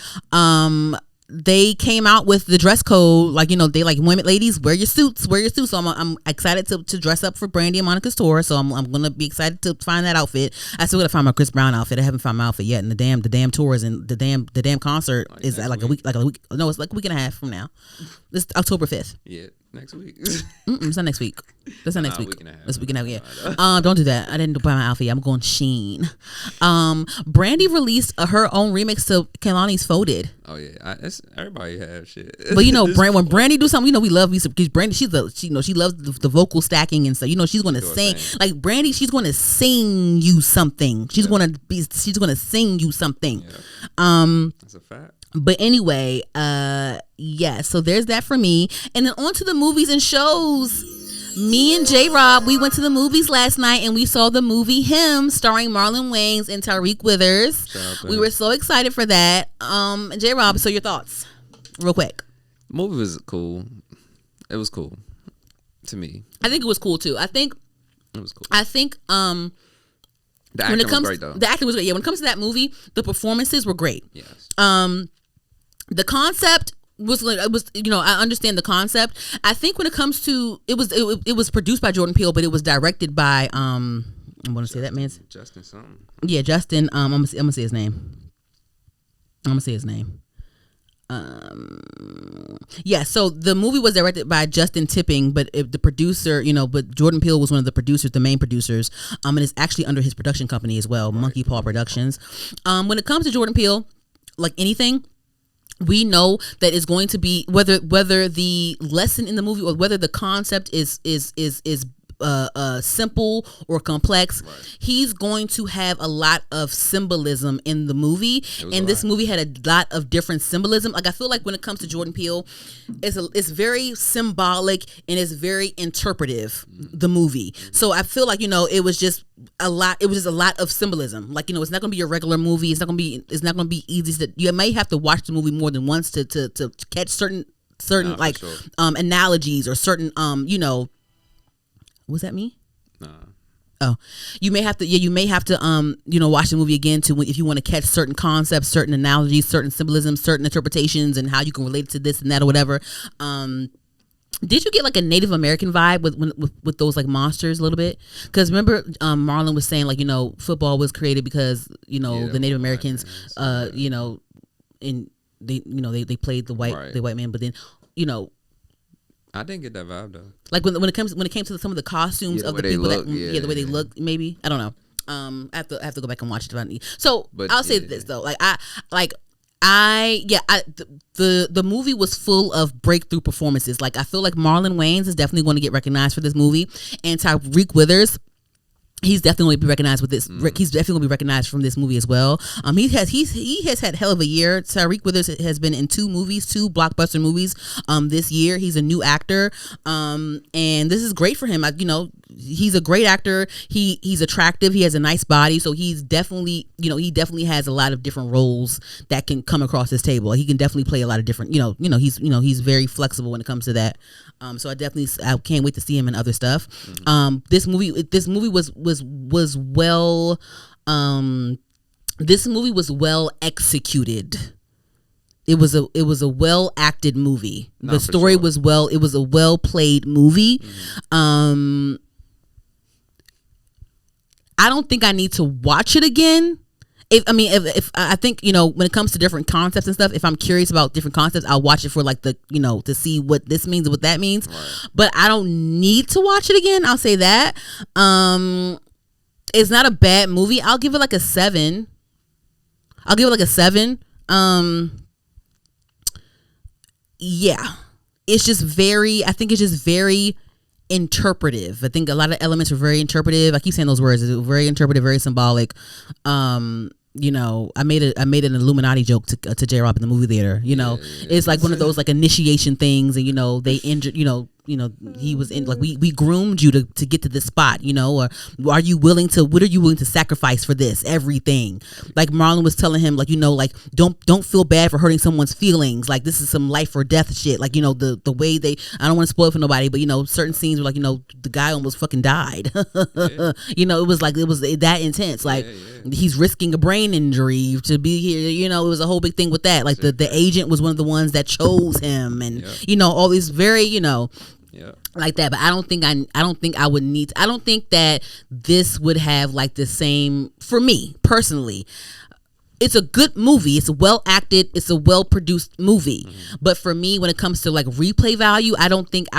They came out with the dress code, like, they like, women, ladies, wear your suits. So I'm excited to dress up for Brandy and Monica's tour. So I'm gonna be excited to find that outfit. I still gotta find my Chris Brown outfit. I haven't found my outfit yet, and the damn tour is in the damn concert is at like a week. No, it's like a week and a half from now. It's October 5th. Yeah, next week. It's not next week. That's not next week. Week and a half. That's a week and a half. Yeah. Don't do that. I didn't buy my outfit. I'm going Sheen. Brandy released her own remix to Kehlani's Folded. Oh yeah, everybody have shit. But when Brandy do something, we love because Brandy, she loves the vocal stacking and stuff. She's going to sing like Brandy. She's going to sing you something. She's going to sing you something. Yeah. That's a fact. But anyway, yeah. So there's that for me, and then on to the movies and shows. Me and J-Rob, we went to the movies last night and we saw the movie Him, starring Marlon Wayans and Tariq Withers. We were so excited for that. J-Rob, so your thoughts, real quick. The movie was cool. It was cool to me. I think it was cool too. I think it was cool. I think the acting was great though. The acting was great. Yeah, when it comes to that movie, the performances were great. Yes. The concept was I understand the concept. I think when it comes to it was produced by Jordan Peele, but it was directed by I'm gonna say that man's Justin something. Yeah, Justin. I'm gonna say his name. Yeah, so the movie was directed by Justin Tipping, but the producer, but Jordan Peele was one of the producers, the main producers, and it's actually under his production company as well, right. Monkey Paw Productions. When it comes to Jordan Peele, like anything, we know that it's going to be whether the lesson in the movie or whether the concept is simple or complex, right. He's going to have a lot of symbolism in the movie, and this movie had a lot of different symbolism. Like, I feel like when it comes to Jordan Peele, it's very symbolic and it's very interpretive, the movie. So I feel like it was just a lot. It was just a lot of symbolism. Like, it's not going to be a regular movie. It's not going to be easy. You may have to watch the movie more than once to catch certain analogies or certain Was that me? Nah. Oh, you may have to watch the movie again if you want to catch certain concepts, certain analogies, certain symbolisms, certain interpretations, and how you can relate to this and that or whatever. Did you get like a Native American vibe with those like monsters a little bit? Because remember, Marlon was saying football was created because the Native Americans, and they played the white man, but then I didn't get that vibe though. Like when it came to some of the costumes of the people the way they look, maybe I don't know. I have to go back and watch it. So I'll say this though, the movie was full of breakthrough performances. Like, I feel like Marlon Wayans is definitely going to get recognized for this movie, and Tariq Withers, he's definitely going to be recognized with this. He's definitely going to be recognized from this movie as well. He has had hell of a year. Tariq Withers has been in two blockbuster movies this year. He's a new actor, and this is great for him. He's a great actor. He's attractive. He has a nice body, so he's definitely he definitely has a lot of different roles that can come across his table. He can definitely play a lot of different. He's very flexible when it comes to that. So I can't wait to see him in other stuff. This movie was well. This movie was well executed. It was a well acted movie. The story was well. It was a well played movie. I don't think I need to watch it again. if I think, you know, when it comes to different concepts and stuff, if I'm curious about different concepts, I'll watch it for like the, you know, to see what this means and what that means. Right. But I don't need to watch it again. I'll say that. It's not a bad movie. I'll give it like a 7. Yeah. It's just very, I think it's just very interpretive. I think a lot of elements are very interpretive. I keep saying those words. It's very interpretive, very symbolic. You know, I made an Illuminati joke to J-Rob in the movie theater. You know, it's like one of those like initiation things, and you know they injured. You know, he was in like we groomed you to get to this spot. You know, or what are you willing to sacrifice for this? Everything. Like Marlon was telling him, like, you know, like don't feel bad for hurting someone's feelings. Like this is some life or death shit. Like, you know, the way they, I don't want to spoil it for nobody, but you know, certain scenes were like, you know, the guy almost fucking died. You know, it was that intense. Like he's risking a brain injury to be here. You know, it was a whole big thing with that. Like the agent was one of the ones that chose him, and you know, all these very, you know, like that. But I don't think I would need I don't think that this would have like the same, for me personally. It's a good movie. It's well acted. It's a well produced movie. But for me, when it comes to like replay value, I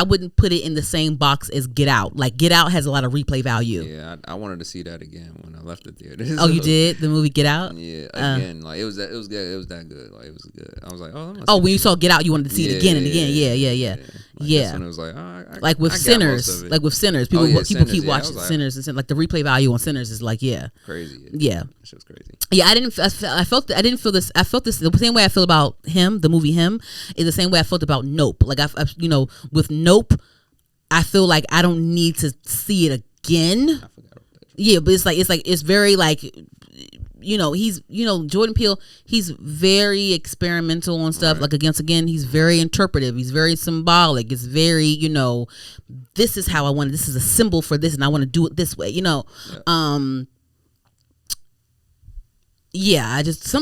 wouldn't put it in the same box as Get Out. Like Get Out has a lot of replay value. Yeah, I wanted to see that again when I left the theater. Oh, you did? The movie Get Out? Yeah, again. Like it was good. It was that good. Like it was good. I was like, when you saw Get Out, you wanted to see it again and again. Yeah. Like that's when it was like, like with Sinners. Like with Sinners, people keep watching Sinners, and like the replay value on Sinners is like crazy. Yeah, that shit was crazy. Yeah, I didn't feel this. I felt this the same way I feel about Him, the movie Him, is the same way I felt about Nope. Like I you know, with Nope, I feel like I don't need to see it again. I forgot about that. Yeah, but it's very like, you know, he's, you know, Jordan Peele, he's very experimental on stuff. Right. Like again, he's very interpretive. He's very symbolic. It's very, you know, this is how I want it. This is a symbol for this, and I want to do it this way. You know, yeah. I just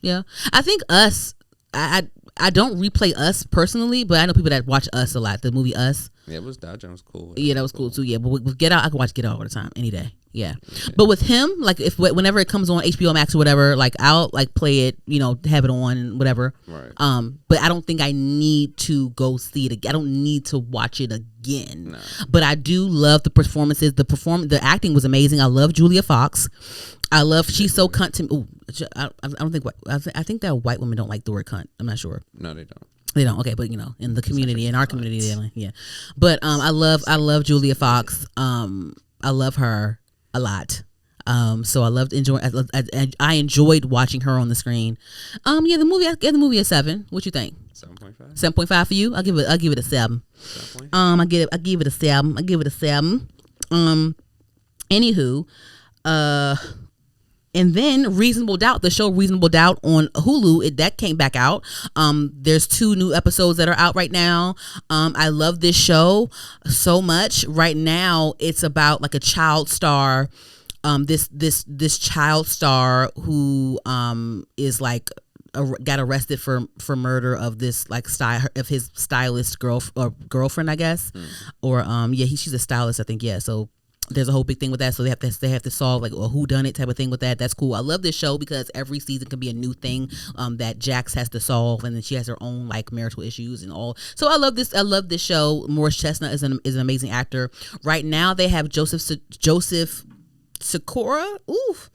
yeah. I think Us. I don't replay Us personally, but I know people that watch Us a lot. The movie Us. Yeah, that was cool. Yeah, that was cool too. Yeah, but with Get Out, I can watch Get Out all the time, any day. Yeah. But with Him, like whenever it comes on HBO Max or whatever, like I'll like play it, you know, have it on and whatever. Right. But I don't think I need to go see it again. I don't need to watch it again. No. But I do love the performances. The acting was amazing. I love Julia Fox. I love she's so cunt to me. Ooh, I don't think I think that white women don't like the word cunt. I'm not sure. No, they don't. They don't. Okay, but you know, in the community, in our community, yeah. But I love Julia Fox. I love her a lot. So I enjoyed watching her on the screen. Yeah, the movie. I gave the movie a 7. What you think? 7.5. 7.5 for you? I'll give it a 7. I give it a 7. Anywho, and then Reasonable Doubt, the show Reasonable Doubt on Hulu, that came back out. There's 2 new episodes that are out right now. I love this show so much. Right now, it's about like a child star. This child star who is like got arrested for murder of this like his stylist girlfriend, I guess, or she's a stylist, I think. Yeah, so. There's a whole big thing with that, so they have to solve like a whodunit type of thing with that. That's cool. I love this show because every season can be a new thing that Jax has to solve, and then she has her own like marital issues and all. So I love this show. Morris Chestnut is an amazing actor. Right now they have Joseph Sikora. Oof.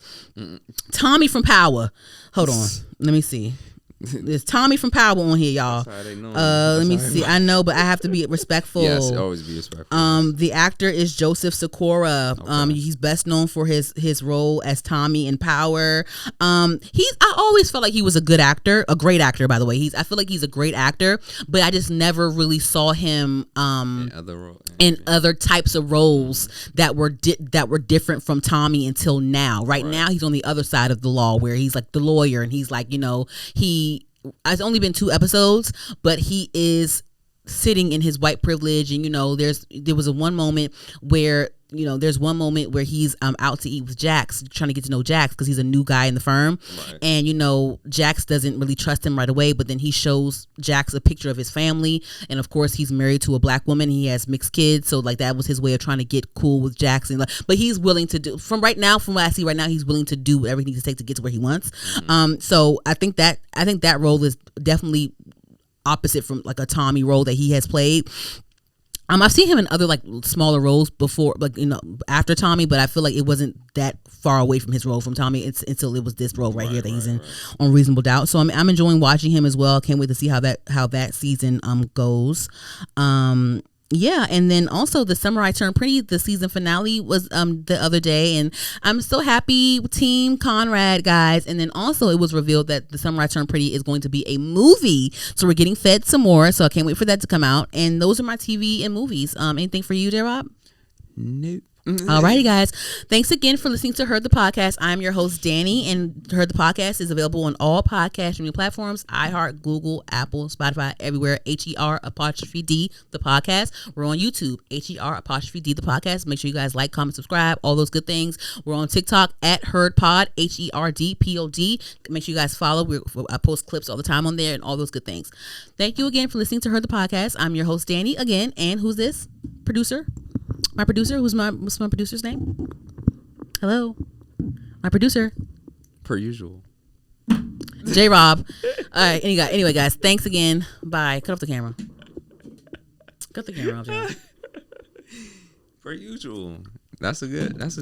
Tommy from Power. Hold on. Let me see. There's Tommy from Power on here, y'all. Let me see. I know, but I have to be respectful. Yes, always be respectful. The actor is Joseph Sikora. Okay. He's best known for his role as Tommy in Power. I always felt like he was a good actor, a great actor, by the way. I feel like he's a great actor, but I just never really saw him in other types of roles that were different from Tommy until now. Right now, he's on the other side of the law, where he's like the lawyer, and he's like, you know, it's only been 2 episodes, but he is sitting in his white privilege, and you know, there was one moment where there's one moment where he's out to eat with Jax, trying to get to know Jax because he's a new guy in the firm. Right. And, Jax doesn't really trust him right away, but then he shows Jax a picture of his family. And of course, he's married to a black woman. He has mixed kids. So like that was his way of trying to get cool with Jax. But he's willing to do, from what I see right now, he's willing to do whatever he needs to take to get to where he wants. Mm-hmm. So I think that role is definitely opposite from like a Tommy role that he has played. I've seen him in other like smaller roles before, like after Tommy, but I feel like it wasn't that far away from his role from Tommy until it was this role right here that he's in on Reasonable Doubt. So I'm enjoying watching him as well. Can't wait to see how that season goes. Yeah, and then also the Summer I Turned Pretty, the season finale was the other day, and I'm so happy, Team Conrad, guys. And then also it was revealed that the Summer I Turned Pretty is going to be a movie, so we're getting fed some more. So I can't wait for that to come out. And those are my TV and movies. Anything for you, J-Rob? Nope. Alrighty, guys. Thanks again for listening to Heard the Podcast. I'm your host, Danny, and Heard the Podcast is available on all podcast streaming platforms: iHeart, Google, Apple, Spotify, everywhere. HER'_D, the podcast. We're on YouTube, HER'_D, the podcast. Make sure you guys like, comment, subscribe, all those good things. We're on TikTok at HeardPod, HERDPOD. Make sure you guys follow. I post clips all the time on there and all those good things. Thank you again for listening to Heard the Podcast. I'm your host, Danny, again. And who's this? Producer? My producer? What's my producer's name? Hello? My producer? Per usual. J-Rob. All right. Anyway, guys, thanks again. Bye. Cut off the camera. Cut the camera off, J-Rob. Per usual. That's a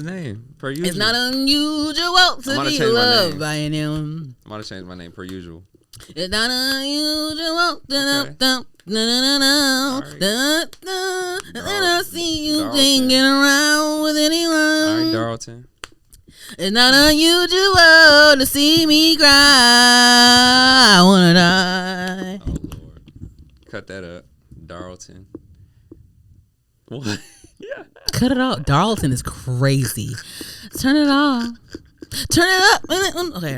name. Per usual. It's not unusual to be loved by anyone. I'm going to change my name. Per usual. It's not unusual. Okay. I see you thinking around with anyone. All right, Darlton. It's not unusual to see me cry. I wanna die. Oh Lord, cut that up, Darlton. What? Yeah. Cut it off. Darlton is crazy. Turn it off. Turn it up. Okay.